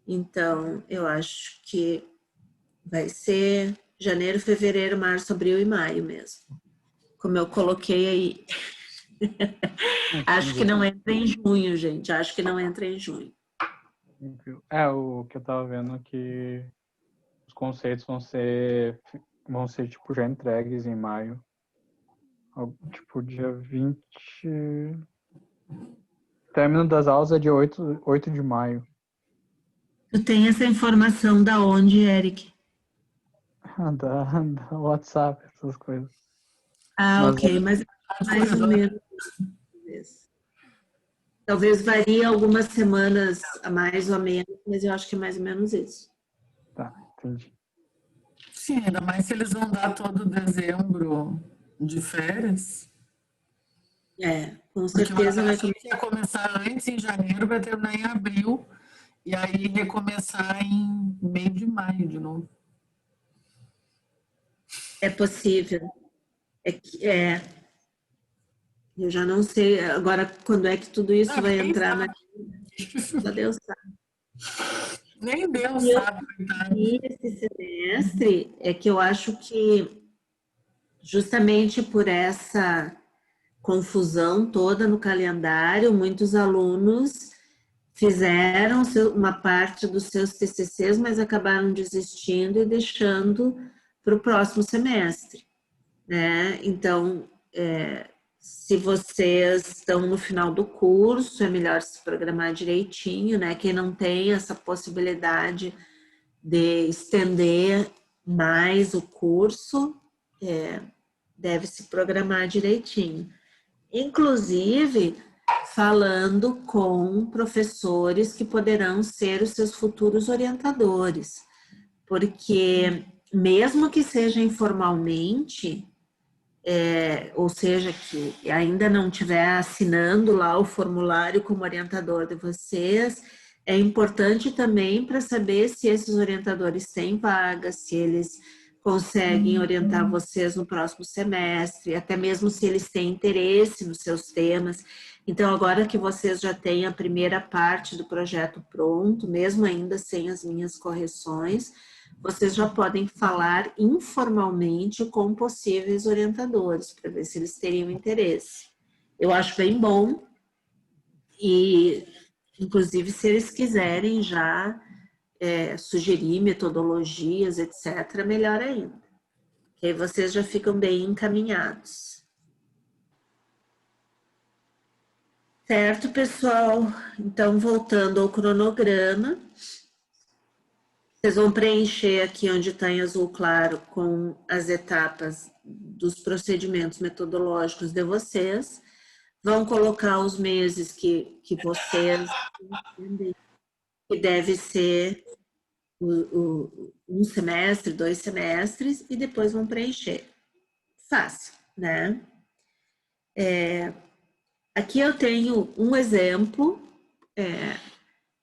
Speaker 1: Então, eu acho que vai ser janeiro, fevereiro, março, abril e maio mesmo. Como eu coloquei aí. Acho que não entra em junho, gente. Acho que não entra em junho.
Speaker 4: O que eu tava vendo é que os conceitos vão ser tipo já entregues em maio. Tipo, dia 20. Término das aulas é dia 8 de maio.
Speaker 1: Tu tem essa informação da onde, Eric?
Speaker 4: Da WhatsApp, essas coisas.
Speaker 1: Ok, mas mais ou menos. Talvez varie algumas semanas a mais ou menos, mas eu acho que é mais ou menos isso.
Speaker 4: Tá, entendi.
Speaker 3: Sim, ainda mais se eles vão dar todo dezembro de férias.
Speaker 1: Com certeza vai
Speaker 3: começar. Ia começar antes, em janeiro, vai terminar em abril, e aí recomeçar em meio de maio de novo.
Speaker 1: É possível. Eu já não sei agora quando é que tudo isso vai entrar na... Só Deus sabe.
Speaker 3: Nem Deus sabe.
Speaker 1: E esse semestre é que eu acho que justamente por essa confusão toda no calendário, muitos alunos fizeram uma parte dos seus TCCs, mas acabaram desistindo e deixando para o próximo semestre, né? Então, se vocês estão no final do curso, é melhor se programar direitinho, né? Quem não tem essa possibilidade de estender mais o curso, deve se programar direitinho. inclusive falando com professores que poderão ser os seus futuros orientadores, porque mesmo que seja informalmente, ou seja, que ainda não estiver assinando lá o formulário como orientador de vocês, é importante também para saber se esses orientadores têm vagas, se eles conseguem orientar vocês no próximo semestre, até mesmo se eles têm interesse nos seus temas. Então, agora que vocês já têm a primeira parte do projeto pronto, mesmo ainda sem as minhas correções, vocês já podem falar informalmente com possíveis orientadores, para ver se eles teriam interesse. Eu acho bem bom, e inclusive se eles quiserem já sugerir metodologias, etc., melhor ainda. Que aí vocês já ficam bem encaminhados. Certo, pessoal? Então, voltando ao cronograma, vocês vão preencher aqui onde está em azul claro com as etapas dos procedimentos metodológicos de vocês. Vão colocar os meses que vocês entendem que deve ser um semestre, 2 semestres, e depois vão preencher. Fácil, né? Aqui eu tenho um exemplo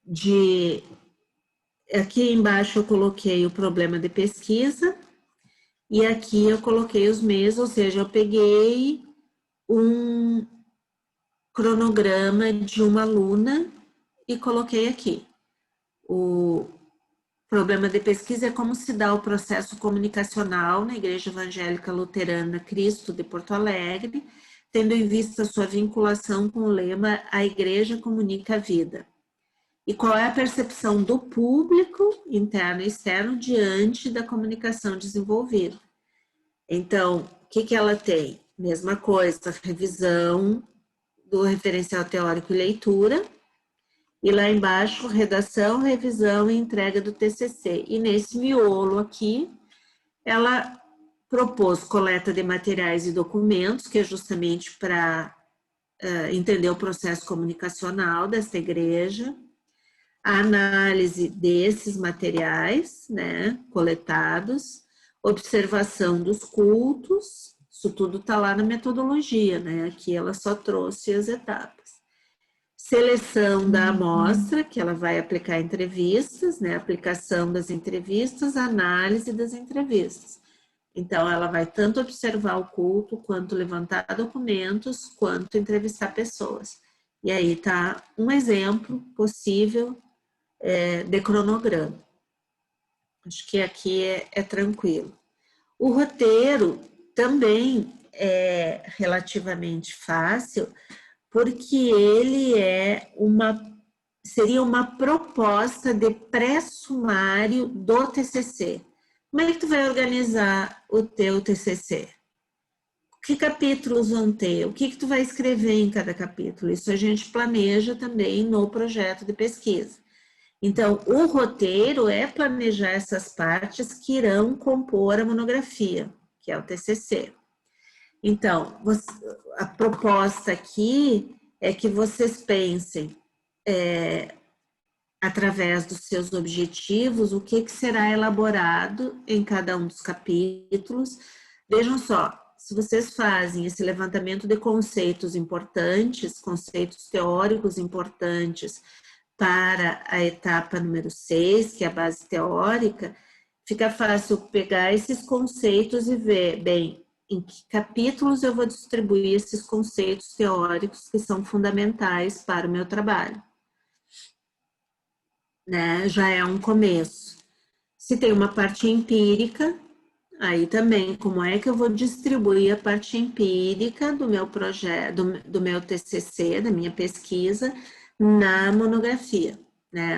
Speaker 1: de... Aqui embaixo eu coloquei o problema de pesquisa e aqui eu coloquei os meses, ou seja, eu peguei um cronograma de uma aluna e coloquei aqui. O problema de pesquisa é como se dá o processo comunicacional na Igreja Evangélica Luterana Cristo de Porto Alegre, tendo em vista sua vinculação com o lema A Igreja Comunica a Vida. E qual é a percepção do público, interno e externo, diante da comunicação desenvolvida. Então, o que ela tem? Mesma coisa, revisão do referencial teórico e leitura, e lá embaixo, redação, revisão e entrega do TCC. E nesse miolo aqui, ela propôs coleta de materiais e documentos, que é justamente para entender o processo comunicacional desta igreja, a análise desses materiais, né, coletados, observação dos cultos, isso tudo está lá na metodologia, né, aqui ela só trouxe as etapas. Seleção da amostra, que ela vai aplicar entrevistas, né, aplicação das entrevistas, análise das entrevistas. Então, ela vai tanto observar o culto, quanto levantar documentos, quanto entrevistar pessoas. E aí está um exemplo possível de cronograma. Acho que aqui é tranquilo. O roteiro também é relativamente fácil, porque ele seria uma proposta de pré-sumário do TCC. Como é que tu vai organizar o teu TCC? Que capítulos vão ter? O que tu vai escrever em cada capítulo? Isso a gente planeja também no projeto de pesquisa. Então, o roteiro é planejar essas partes que irão compor a monografia, que é o TCC. Então, a proposta aqui é que vocês pensem, através dos seus objetivos, o que será elaborado em cada um dos capítulos. Vejam só, se vocês fazem esse levantamento de conceitos importantes, conceitos teóricos importantes, para a etapa número 6, que é a base teórica, fica fácil pegar esses conceitos e ver, bem, em que capítulos eu vou distribuir esses conceitos teóricos que são fundamentais para o meu trabalho. Né? Já é um começo. Se tem uma parte empírica, aí também, como é que eu vou distribuir a parte empírica do meu projeto, do meu TCC, da minha pesquisa, na monografia, né?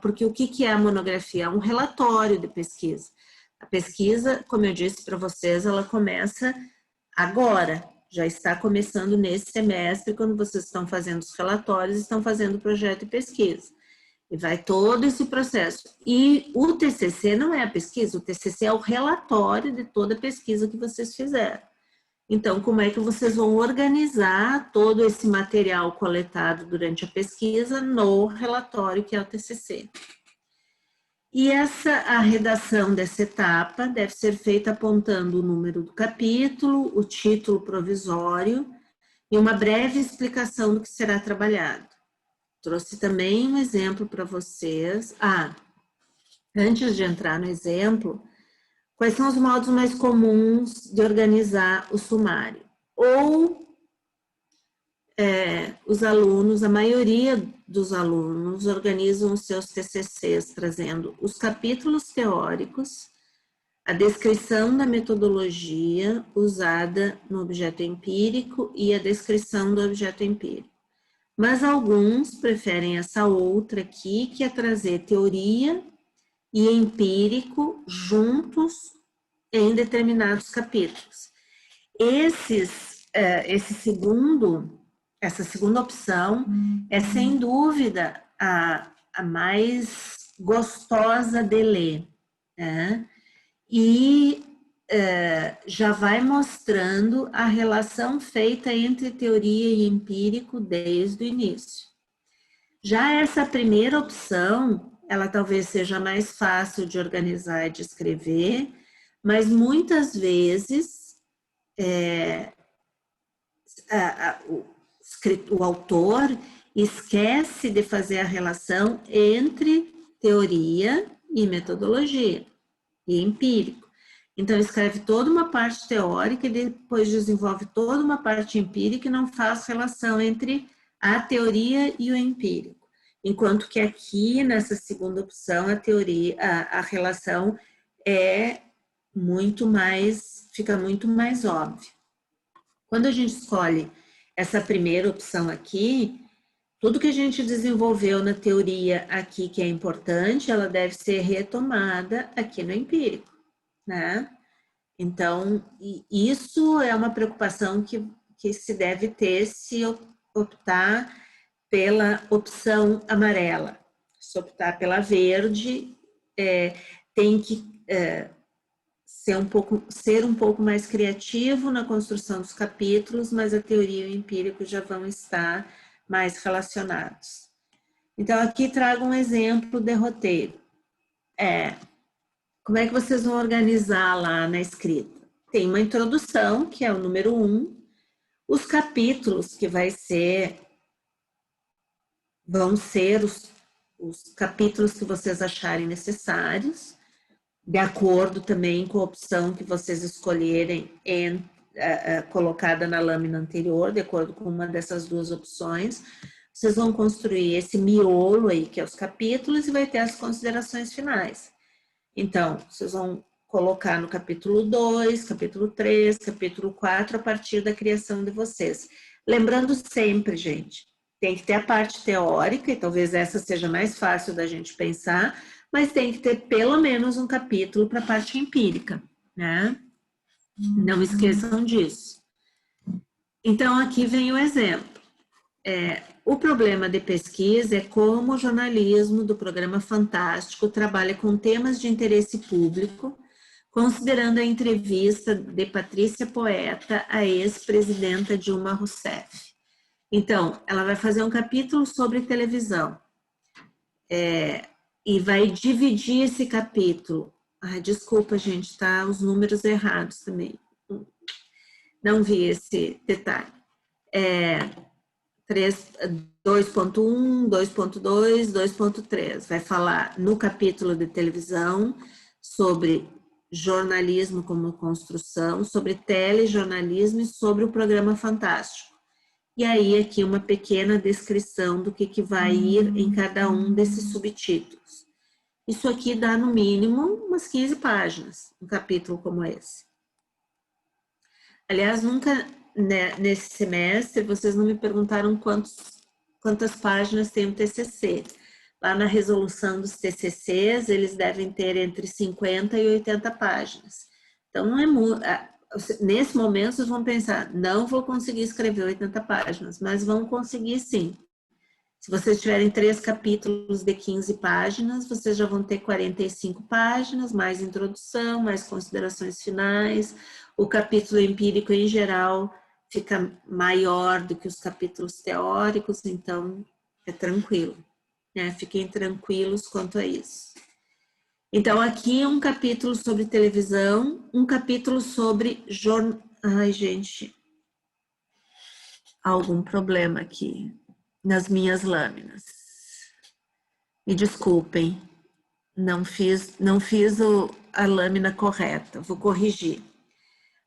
Speaker 1: Porque o que é a monografia? É um relatório de pesquisa. A pesquisa, como eu disse para vocês, ela começa agora, já está começando nesse semestre, quando vocês estão fazendo os relatórios, estão fazendo o projeto de pesquisa. E vai todo esse processo. E o TCC não é a pesquisa, o TCC é o relatório de toda a pesquisa que vocês fizeram. Então, como é que vocês vão organizar todo esse material coletado durante a pesquisa no relatório que é o TCC? E a redação dessa etapa deve ser feita apontando o número do capítulo, o título provisório e uma breve explicação do que será trabalhado. Trouxe também um exemplo para vocês. Antes de entrar no exemplo, quais são os modos mais comuns de organizar o sumário? Ou os alunos, a maioria dos alunos organizam os seus TCCs trazendo os capítulos teóricos, a descrição da metodologia usada no objeto empírico e a descrição do objeto empírico. Mas alguns preferem essa outra aqui, que é trazer teoria e empírico juntos em determinados capítulos. Essa segunda opção é sem dúvida a mais gostosa de ler, né? E já vai mostrando a relação feita entre teoria e empírico desde o início. Já essa primeira opção, ela talvez seja mais fácil de organizar e de escrever, mas muitas vezes o autor esquece de fazer a relação entre teoria e metodologia e empírico. Então, escreve toda uma parte teórica e depois desenvolve toda uma parte empírica e não faz relação entre a teoria e o empírico. Enquanto que aqui, nessa segunda opção, a relação fica muito mais óbvia. Quando a gente escolhe essa primeira opção aqui, tudo que a gente desenvolveu na teoria aqui que é importante, ela deve ser retomada aqui no empírico, né? Então, isso é uma preocupação que se deve ter se optar pela opção amarela. Se optar pela verde, tem que ser um pouco mais criativo na construção dos capítulos, mas a teoria e o empírico já vão estar mais relacionados. Então, aqui trago um exemplo de roteiro. Como é que vocês vão organizar lá na escrita? Tem uma introdução, que é o número 1, os capítulos que vão ser os capítulos que vocês acharem necessários, de acordo também com a opção que vocês escolherem colocada na lâmina anterior, de acordo com uma dessas duas opções. Vocês vão construir esse miolo aí, que é os capítulos, e vai ter as considerações finais. Então, vocês vão colocar no capítulo 2, capítulo 3, capítulo 4, a partir da criação de vocês. Lembrando sempre, gente, tem que ter a parte teórica, e talvez essa seja mais fácil da gente pensar, mas tem que ter pelo menos um capítulo para a parte empírica, né? Não esqueçam disso. Então, aqui vem o exemplo. O problema de pesquisa é como o jornalismo do Programa Fantástico trabalha com temas de interesse público, considerando a entrevista de Patrícia Poeta à ex-presidenta Dilma Rousseff. Então, ela vai fazer um capítulo sobre televisão e vai dividir esse capítulo. Desculpa, gente, tá? Os números errados também. Não vi esse detalhe. 2.1, 2.2, 2.3. Vai falar no capítulo de televisão sobre jornalismo como construção, sobre telejornalismo e sobre o Programa Fantástico. E aí aqui uma pequena descrição do que vai ir em cada um desses subtítulos. Isso aqui dá no mínimo umas 15 páginas, um capítulo como esse. Aliás, nunca nesse semestre vocês não me perguntaram quantas páginas tem o TCC. Lá na resolução dos TCCs, eles devem ter entre 50 e 80 páginas. Então, não é muito. Nesse momento, vocês vão pensar, não vou conseguir escrever 80 páginas, mas vão conseguir sim. Se vocês tiverem 3 capítulos de 15 páginas, vocês já vão ter 45 páginas, mais introdução, mais considerações finais. O capítulo empírico, em geral, fica maior do que os capítulos teóricos, então é tranquilo, né? Fiquem tranquilos quanto a isso. Então, aqui um capítulo sobre televisão, um capítulo sobre jornal... Ai, gente, algum problema aqui nas minhas lâminas. Me desculpem, não fiz a lâmina correta, vou corrigir.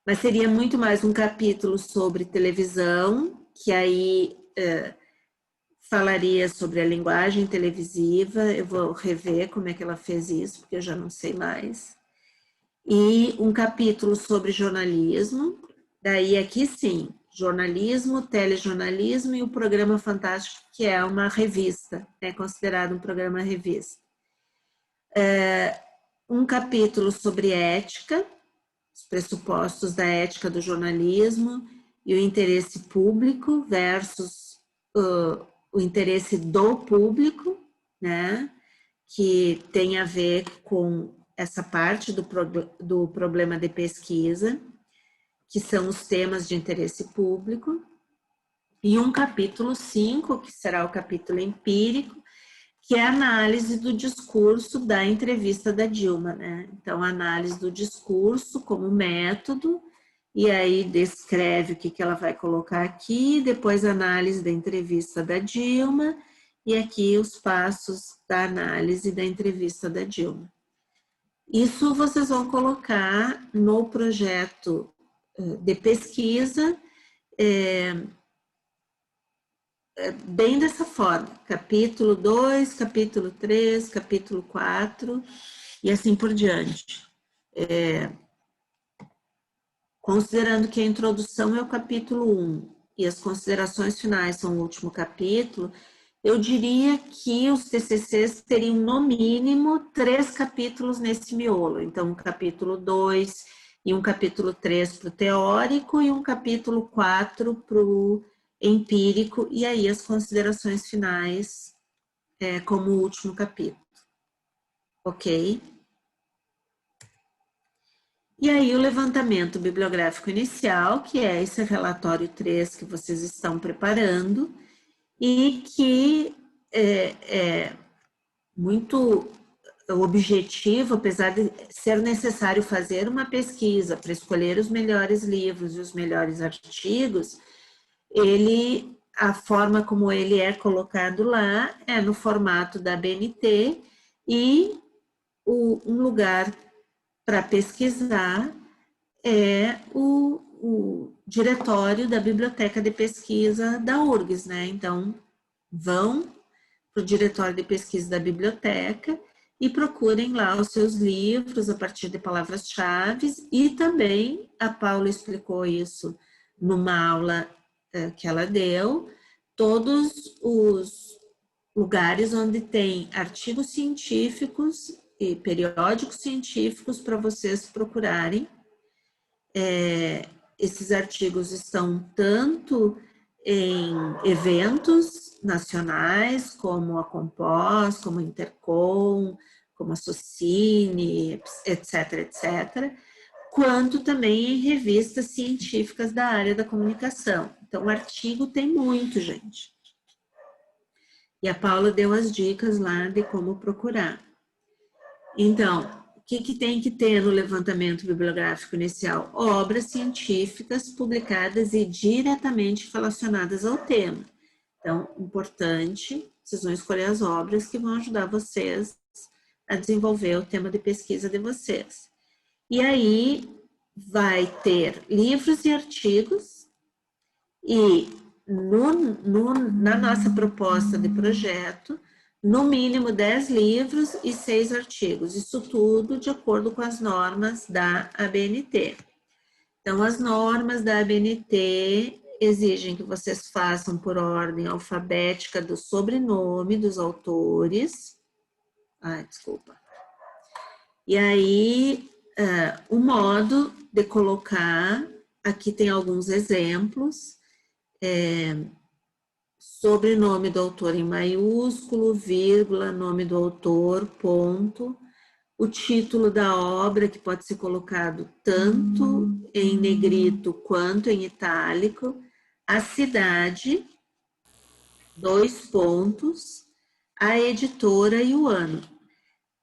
Speaker 1: Mas seria muito mais um capítulo sobre televisão, que aí falaria sobre a linguagem televisiva, eu vou rever como é que ela fez isso, porque eu já não sei mais. E um capítulo sobre jornalismo, daí aqui sim, jornalismo, telejornalismo e o Programa Fantástico, que é uma revista, é considerado um programa revista. Um capítulo sobre ética, os pressupostos da ética do jornalismo e o interesse público versus o interesse do público, né, que tem a ver com essa parte do problema de pesquisa, que são os temas de interesse público, e um capítulo 5, que será o capítulo empírico, que é a análise do discurso da entrevista da Dilma, né? Então, a análise do discurso como método, e aí descreve o que ela vai colocar aqui, depois a análise da entrevista da Dilma, e aqui os passos da análise da entrevista da Dilma. Isso vocês vão colocar no projeto de pesquisa, bem dessa forma, capítulo 2, capítulo 3, capítulo 4 e assim por diante. Considerando que a introdução é o capítulo 1 e as considerações finais são o último capítulo, eu diria que os TCCs teriam no mínimo 3 capítulos nesse miolo. Então, um capítulo 2 e um capítulo 3 para o teórico e um capítulo 4 para o empírico, e aí as considerações finais como último capítulo. Ok? E aí o levantamento bibliográfico inicial, que é esse relatório 3 que vocês estão preparando, e que é muito objetivo, apesar de ser necessário fazer uma pesquisa para escolher os melhores livros e os melhores artigos, a forma como ele é colocado lá é no formato da BNT e um lugar para pesquisar é o diretório da Biblioteca de Pesquisa da URGS, né? Então, vão para o diretório de pesquisa da biblioteca e procurem lá os seus livros a partir de palavras-chave, e também a Paula explicou isso numa aula que ela deu, todos os lugares onde tem artigos científicos e periódicos científicos para vocês procurarem. Esses artigos estão tanto em eventos nacionais, como a Compós, como a Intercom, como a Socine, etc., etc., quanto também em revistas científicas da área da comunicação. Então, o artigo tem muito, gente. E a Paula deu as dicas lá de como procurar. Então, o que tem que ter no levantamento bibliográfico inicial? Obras científicas publicadas e diretamente relacionadas ao tema. Então, importante, vocês vão escolher as obras que vão ajudar vocês a desenvolver o tema de pesquisa de vocês. E aí, vai ter livros e artigos, e na nossa proposta de projeto, no mínimo 10 livros e 6 artigos, isso tudo de acordo com as normas da ABNT. Então, as normas da ABNT exigem que vocês façam por ordem alfabética do sobrenome dos autores. Desculpa. E aí, o modo de colocar, aqui tem alguns exemplos, sobrenome do autor em maiúsculo, vírgula, nome do autor, ponto, o título da obra, que pode ser colocado tanto em negrito quanto em itálico, a cidade, 2 pontos, a editora e o ano.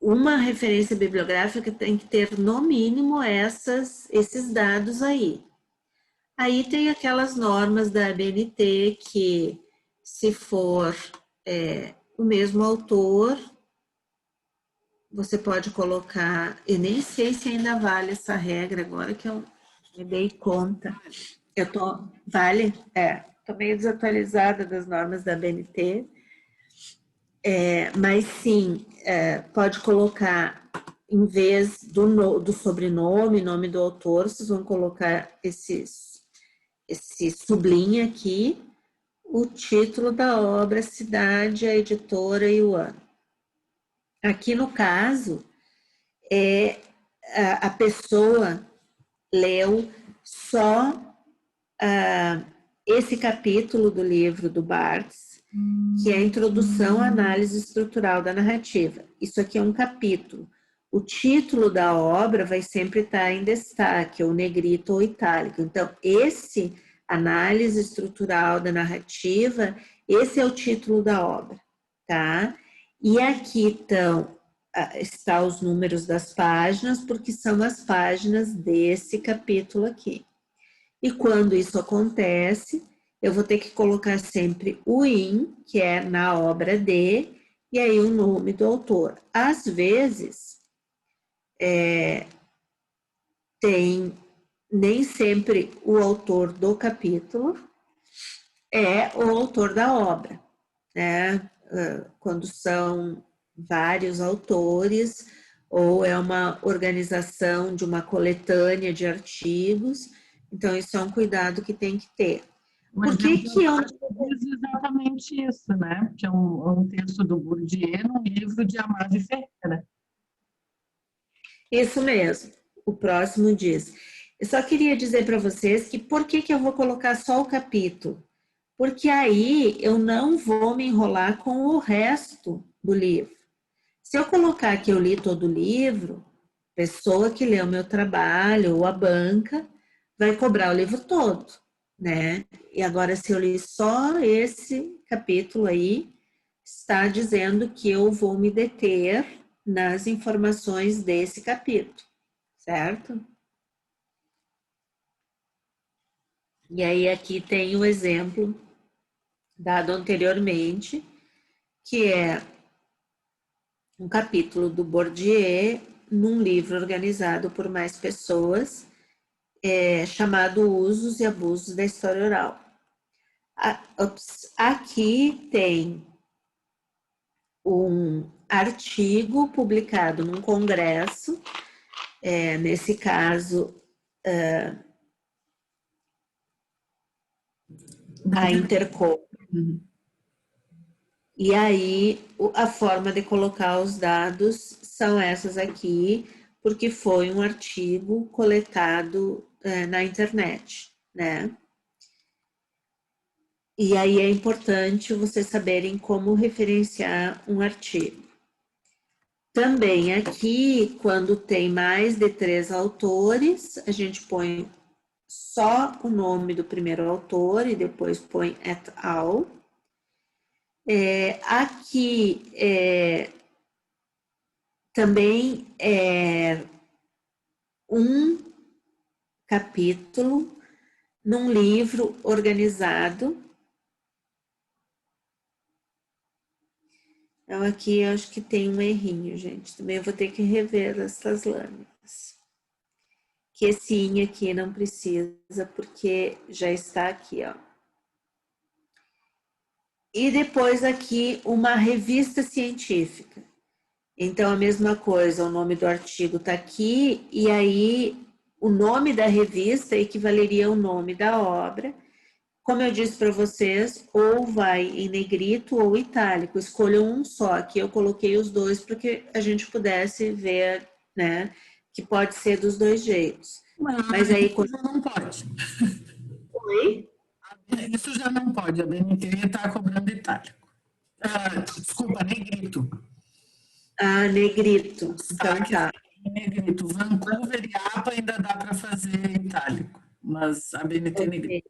Speaker 1: Uma referência bibliográfica tem que ter, no mínimo, esses dados aí. Aí tem aquelas normas da ABNT que, se for o mesmo autor, você pode colocar, eu nem sei se ainda vale essa regra agora que eu me dei conta. Vale? Tô meio desatualizada das normas da ABNT, mas sim, pode colocar, em vez do sobrenome, nome do autor, vocês vão colocar esse sublinha aqui, o título da obra, a cidade, a editora e o ano. Aqui no caso, a pessoa leu só esse capítulo do livro do Barthes, que é a Introdução à Análise Estrutural da Narrativa. Isso aqui é um capítulo. O título da obra vai sempre estar em destaque, ou negrito ou itálico. Então, esse Análise Estrutural da Narrativa, esse é o título da obra, tá? E aqui estão os números das páginas, porque são as páginas desse capítulo aqui. E quando isso acontece, eu vou ter que colocar sempre o IN, que é na obra de, e aí o nome do autor. Às vezes, nem sempre o autor do capítulo é o autor da obra, né? Quando são vários autores, ou é uma organização de uma coletânea de artigos, então isso é um cuidado que tem que ter. Por que eu
Speaker 3: diz exatamente isso, né? Que é um texto do Bourdieu num livro de Amado Ferreira.
Speaker 1: Isso mesmo, o próximo diz. Eu só queria dizer para vocês que por que eu vou colocar só o capítulo? Porque aí eu não vou me enrolar com o resto do livro. Se eu colocar que eu li todo o livro, a pessoa que leu meu trabalho ou a banca vai cobrar o livro todo, né? E agora, se eu li só esse capítulo aí, está dizendo que eu vou me deter nas informações desse capítulo, certo? E aí aqui tem o exemplo dado anteriormente, que é um capítulo do Bourdieu num livro organizado por mais pessoas, chamado Usos e Abusos da História Oral. Aqui tem um artigo publicado num congresso, nesse caso, a Intercom. E aí, a forma de colocar os dados são essas aqui, porque foi um artigo coletado na internet, né? E aí é importante vocês saberem como referenciar um artigo. Também aqui, quando tem mais de 3 autores, a gente põe só o nome do primeiro autor e depois põe et al. Aqui também é um capítulo num livro organizado. Então, aqui eu acho que tem um errinho, gente. Também eu vou ter que rever essas lâminas. Que esse IN aqui não precisa, porque já está aqui, ó. E depois aqui uma revista científica. Então, a mesma coisa, o nome do artigo está aqui, e aí o nome da revista equivaleria ao nome da obra. Como eu disse para vocês, ou vai em negrito ou itálico, escolham um só. Aqui eu coloquei os dois para que a gente pudesse ver, né, que pode ser dos dois jeitos.
Speaker 3: Mas aí quando não pode.
Speaker 1: Oi?
Speaker 3: Isso já não pode, a BNT está cobrando itálico. Desculpa, negrito.
Speaker 1: Ah, negrito. Então tá.
Speaker 3: Negrito. Vancouver e APA ainda dá para fazer itálico, mas a BNT é negrito.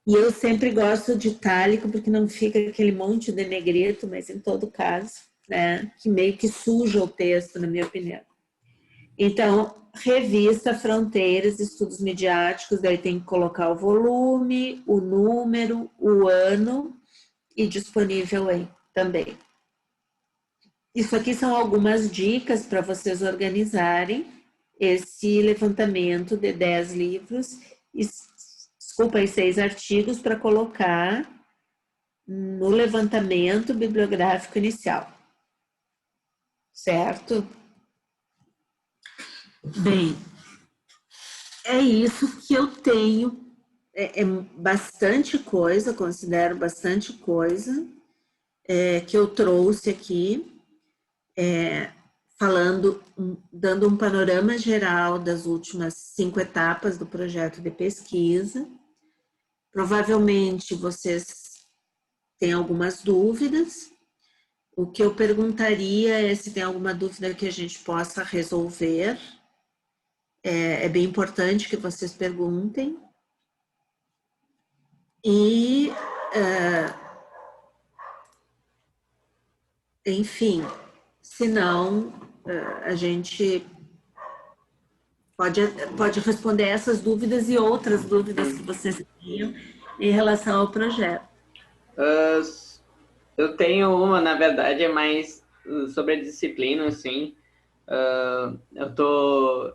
Speaker 1: E eu sempre gosto de itálico, porque não fica aquele monte de negrito, mas em todo caso, né, que meio que suja o texto, na minha opinião. Então, revista, fronteiras, estudos midiáticos, daí tem que colocar o volume, o número, o ano e disponível aí também. Isso aqui são algumas dicas para vocês organizarem esse levantamento de 10 livros, desculpa, e 6 artigos para colocar no levantamento bibliográfico inicial. Certo? Bem, é isso que eu tenho. É bastante coisa, considero bastante coisa que eu trouxe aqui. Falando, dando um panorama geral das últimas 5 etapas do projeto de pesquisa. Provavelmente vocês têm algumas dúvidas. O que eu perguntaria é se tem alguma dúvida que a gente possa resolver. É bem importante que vocês perguntem. E, enfim, se não, a gente pode responder essas dúvidas e outras dúvidas que vocês tenham em relação ao projeto.
Speaker 5: Eu tenho uma, na verdade, é mais sobre a disciplina, assim. Eu tô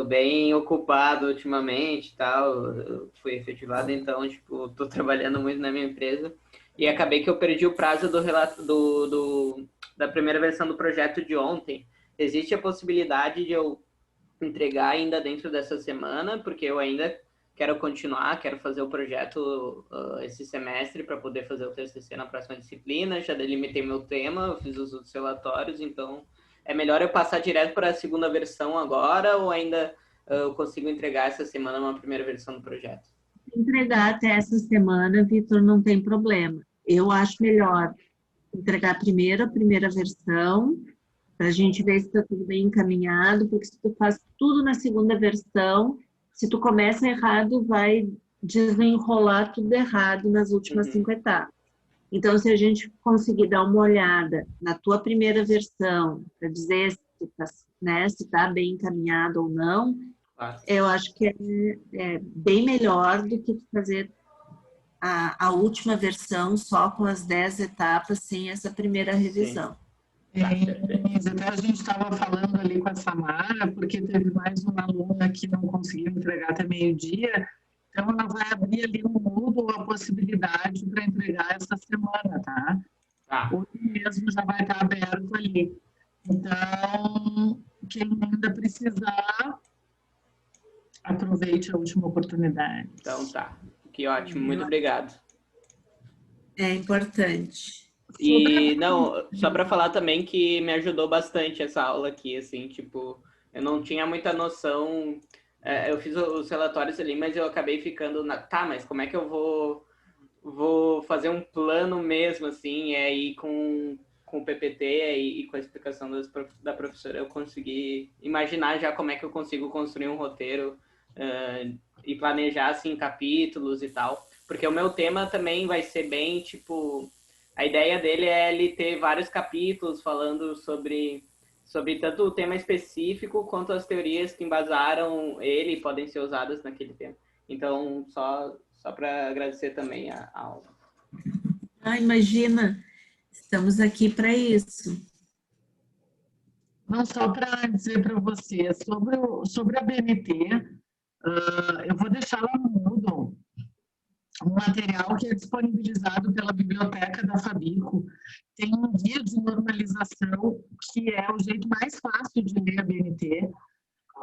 Speaker 5: bem ocupado ultimamente, tal. Eu fui efetivado, então, tipo, tô trabalhando muito na minha empresa. E acabei que eu perdi o prazo do relato da primeira versão do projeto de ontem. Existe a possibilidade de eu entregar ainda dentro dessa semana, porque eu ainda quero continuar, quero fazer o projeto esse semestre para poder fazer o TCC na próxima disciplina, já delimitei meu tema, eu fiz os outros relatórios, então é melhor eu passar direto para a segunda versão agora ou ainda eu consigo entregar essa semana uma primeira versão do projeto?
Speaker 1: Entregar até essa semana, Vitor, não tem problema. Eu acho melhor entregar primeiro a primeira versão, para a gente ver se está tudo bem encaminhado, porque se tu faz tudo na segunda versão, se tu começa errado, vai desenrolar tudo errado nas últimas 5 etapas. Então, se a gente conseguir dar uma olhada na tua primeira versão, para dizer se está bem encaminhado ou não, eu acho que é bem melhor do que fazer a última versão só com as 10 etapas, sem essa primeira revisão.
Speaker 3: Até a gente estava falando ali com a Samara, porque teve mais uma aluna que não conseguiu entregar até meio-dia, então ela vai abrir ali no Moodle a possibilidade para entregar essa semana, tá? Hoje mesmo já vai estar aberto ali. Então, quem ainda precisar, aproveite a última oportunidade.
Speaker 5: Então tá, que ótimo, muito obrigado.
Speaker 1: É importante.
Speaker 5: E, não, só para falar também que me ajudou bastante essa aula aqui, assim, tipo, eu não tinha muita noção, eu fiz os relatórios ali, mas eu acabei ficando tá, mas como é que eu vou fazer um plano mesmo, assim, aí com o PPT e com a explicação da professora, eu consegui imaginar já como é que eu consigo construir um roteiro e planejar, assim, capítulos e tal, porque o meu tema também vai ser bem, tipo... A ideia dele é ele ter vários capítulos falando sobre tanto o tema específico quanto as teorias que embasaram ele e podem ser usadas naquele tema. Então, só para agradecer também a aula.
Speaker 1: Imagina, estamos aqui para isso.
Speaker 3: Não, só para dizer para você, sobre a BNT, eu vou deixar lá no Moodle um material que é disponibilizado pela biblioteca da Fabico. Tem um guia de normalização que é o jeito mais fácil de ler a BNT.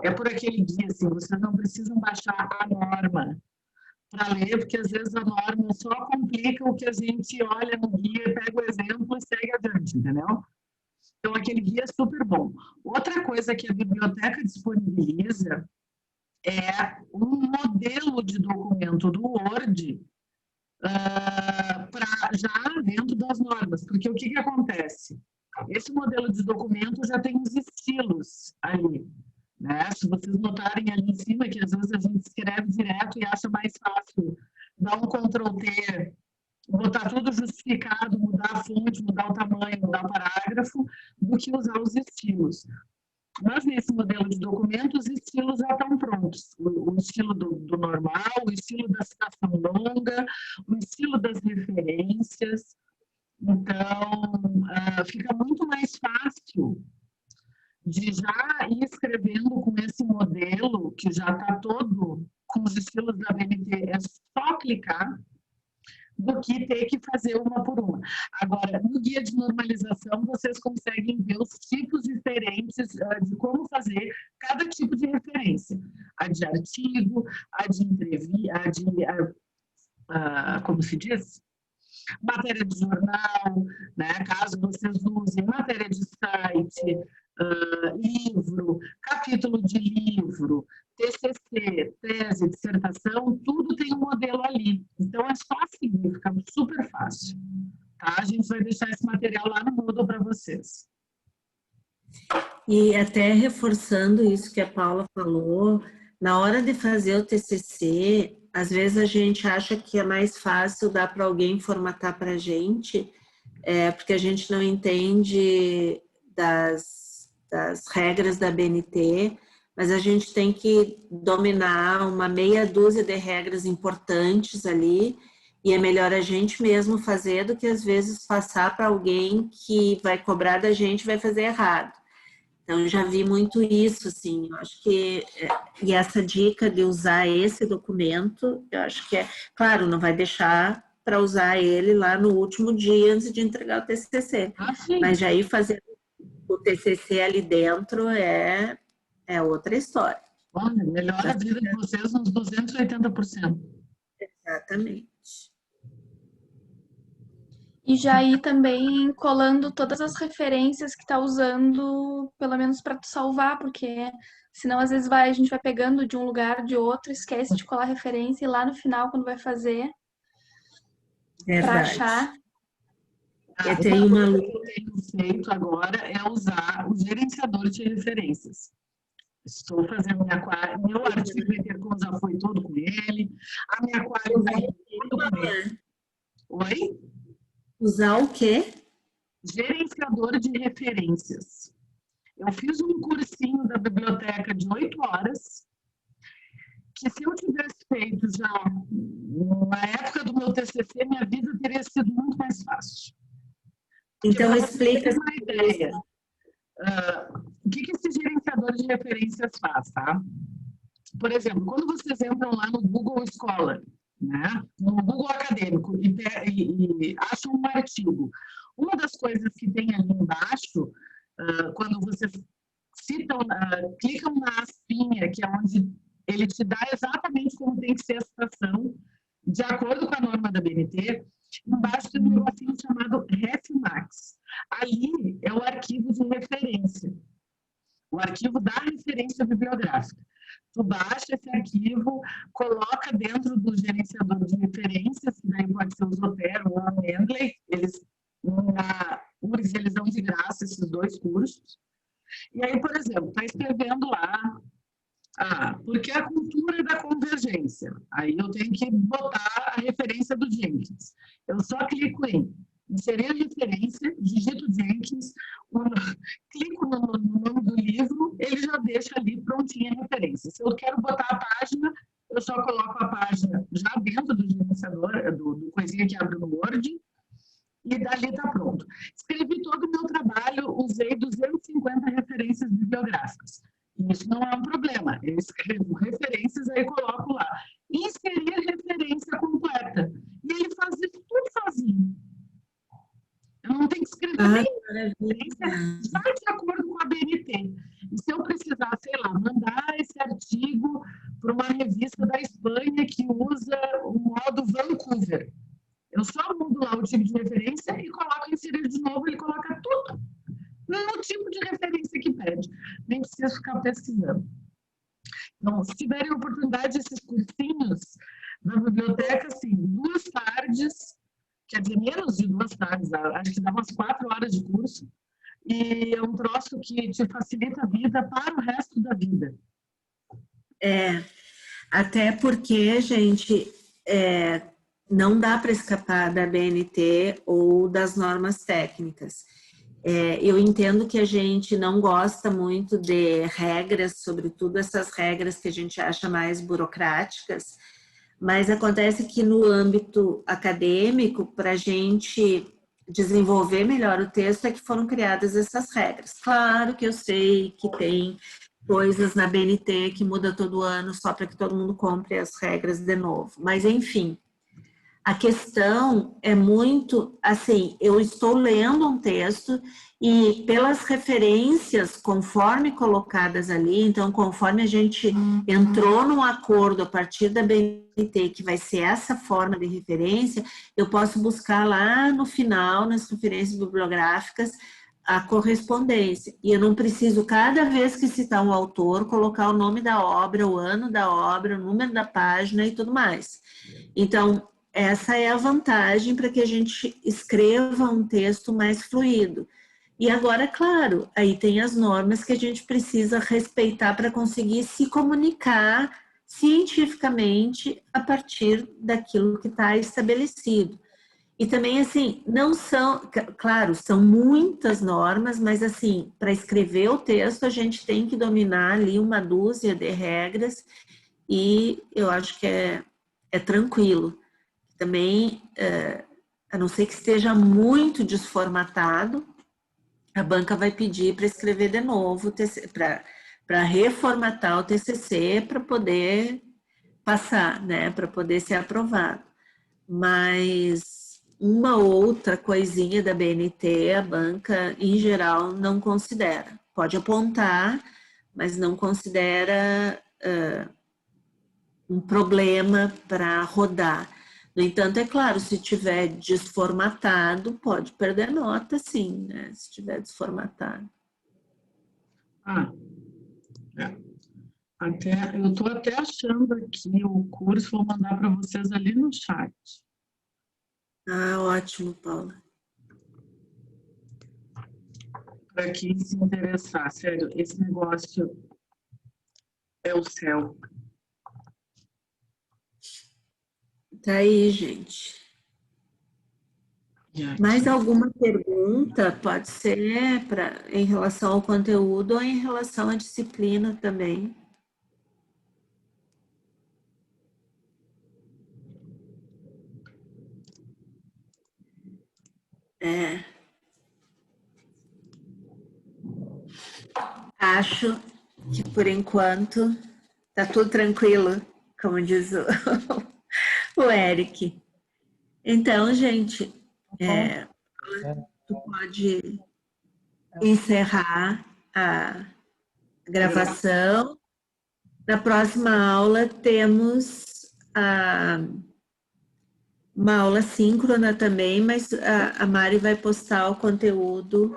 Speaker 3: É por aquele guia, assim, vocês não precisam baixar a norma para ler, porque às vezes a norma só complica o que a gente olha no guia, pega o exemplo e segue adiante, entendeu? Então, aquele guia é super bom. Outra coisa que a biblioteca disponibiliza é um modelo de documento do Word já dentro das normas, porque o que acontece? Esse modelo de documento já tem os estilos ali, né? Se vocês notarem ali em cima, que às vezes a gente escreve direto e acha mais fácil dar um Ctrl+T, botar tudo justificado, mudar a fonte, mudar o tamanho, mudar o parágrafo, do que usar os estilos. Mas nesse modelo de documento, os estilos já estão prontos. O estilo do normal, o estilo da citação longa, o estilo das referências. Então, fica muito mais fácil de já ir escrevendo com esse modelo, que já está todo com os estilos da BNT, é só clicar, do que ter que fazer uma por uma. Agora, no guia de normalização, vocês conseguem ver os tipos diferentes de como fazer cada tipo de referência. A de artigo, a de entrevista, como se diz? Matéria de jornal, né? Caso vocês usem matéria de site, livro, capítulo de livro, TCC, tese, dissertação, tudo tem um modelo ali. Então, é só seguir, fica super fácil. Tá? A gente vai deixar esse material lá no Moodle para vocês.
Speaker 1: E até reforçando isso que a Paula falou, na hora de fazer o TCC, às vezes a gente acha que é mais fácil dar para alguém formatar para a gente, porque a gente não entende das regras da BNT, mas a gente tem que dominar uma meia dúzia de regras importantes ali, e é melhor a gente mesmo fazer do que às vezes passar para alguém que vai cobrar da gente e vai fazer errado. Então, eu já vi muito isso, assim, eu acho que, e essa dica de usar esse documento, eu acho que claro, não vai deixar para usar ele lá no último dia antes de entregar o TCC, mas já ir fazer o TCC ali dentro é outra história.
Speaker 3: Olha, melhora a vida de vocês uns 280%.
Speaker 1: Exatamente.
Speaker 2: E já ir também colando todas as referências que está usando, pelo menos para tu salvar, porque senão às vezes a gente vai pegando de um lugar, de outro, esquece de colar referência e lá no final, quando vai fazer, para achar.
Speaker 1: Eu tenho uma
Speaker 3: que eu tenho feito agora é usar o gerenciador de referências. Estou fazendo meu artigo Intercom já foi todo com ele, a minha quadra está todo com ele. Oi?
Speaker 1: Usar o quê?
Speaker 3: Gerenciador de referências. Eu fiz um cursinho da biblioteca de 8 horas, que se eu tivesse feito já na época do meu TCC, minha vida teria sido muito mais fácil.
Speaker 1: Então, explica
Speaker 3: uma ideia. O que esse gerenciador de referências faz, tá? Por exemplo, quando vocês entram lá no Google Scholar, né, no Google Acadêmico, e acham um artigo, uma das coisas que tem ali embaixo, quando vocês clicam na aspinha, que é onde ele te dá exatamente como tem que ser a citação, de acordo com a norma da BNT, embaixo tem um negocinho chamado RefMax. Ali é o arquivo de referência, o arquivo da referência bibliográfica. Tu baixa esse arquivo, coloca dentro do gerenciador de referências, que daí pode ser o Zotero ou o Mendeley, na URGS eles dão de graça esses dois cursos. E aí, por exemplo, está escrevendo lá, porque a cultura da convergência. Aí eu tenho que botar a referência do Jenkins. Eu só clico em inserir a referência, digito Jenkins, clico no nome do livro, ele já deixa ali prontinha a referência. Se eu quero botar a página, eu só coloco a página já dentro do gerenciador, do coisinha que abre no Word, e dali está pronto. Escrevi todo o meu trabalho, usei 250 referências bibliográficas. Isso não é um problema. Eu escrevo referências, aí coloco lá. Inserir referência completa. E ele faz isso tudo sozinho. Eu não tenho que escrever nenhuma referência já de acordo com a BNT. E se eu precisar, sei lá, mandar esse artigo para uma revista da Espanha que usa o modo Vancouver, eu só mudo lá o tipo de referência e coloco inserir de novo, ele coloca tudo no tipo de referência que pede. Nem preciso ficar pesquisando. Então, se tiverem oportunidade, esses cursinhos na biblioteca, assim, 2 tardes, quer dizer, menos de 2 tardes, acho que dá umas 4 horas de curso, e é um troço que te facilita a vida para o resto da vida.
Speaker 1: Até porque, gente, não dá para escapar da BNT ou das normas técnicas. Eu entendo que a gente não gosta muito de regras, sobretudo essas regras que a gente acha mais burocráticas, mas acontece que no âmbito acadêmico, para a gente desenvolver melhor o texto, é que foram criadas essas regras. Claro que eu sei que tem coisas na BNT que muda todo ano só para que todo mundo compre as regras de novo, mas enfim. A questão é muito, assim, eu estou lendo um texto e pelas referências, conforme colocadas ali, então conforme a gente entrou num acordo a partir da BNT, que vai ser essa forma de referência, eu posso buscar lá no final, nas referências bibliográficas, a correspondência. E eu não preciso, cada vez que citar um autor, colocar o nome da obra, o ano da obra, o número da página e tudo mais. Então, essa é a vantagem para que a gente escreva um texto mais fluido. E agora, claro, aí tem as normas que a gente precisa respeitar para conseguir se comunicar cientificamente a partir daquilo que está estabelecido. E também, assim, não são, claro, são muitas normas, mas, assim, para escrever o texto, a gente tem que dominar ali uma dúzia de regras e eu acho que é tranquilo. Também, a não ser que esteja muito desformatado, a banca vai pedir para escrever de novo, para reformatar o TCC para poder passar, né, para poder ser aprovado. Mas uma outra coisinha da BNT, a banca, em geral, não considera. Pode apontar, mas não considera um problema para rodar. No entanto, é claro, se tiver desformatado, pode perder nota, sim, né? Se tiver desformatado.
Speaker 3: Eu estou até achando aqui o curso, vou mandar para vocês ali no chat.
Speaker 1: Ótimo, Paula.
Speaker 3: Para quem se interessar, sério, esse negócio é o céu.
Speaker 1: Tá aí, gente. Mais alguma pergunta? Pode ser em relação ao conteúdo ou em relação à disciplina também. Acho que por enquanto tá tudo tranquilo, como diz o Eric. Então, gente, tu pode encerrar a gravação. Na próxima aula temos uma aula síncrona também, mas a Mari vai postar o conteúdo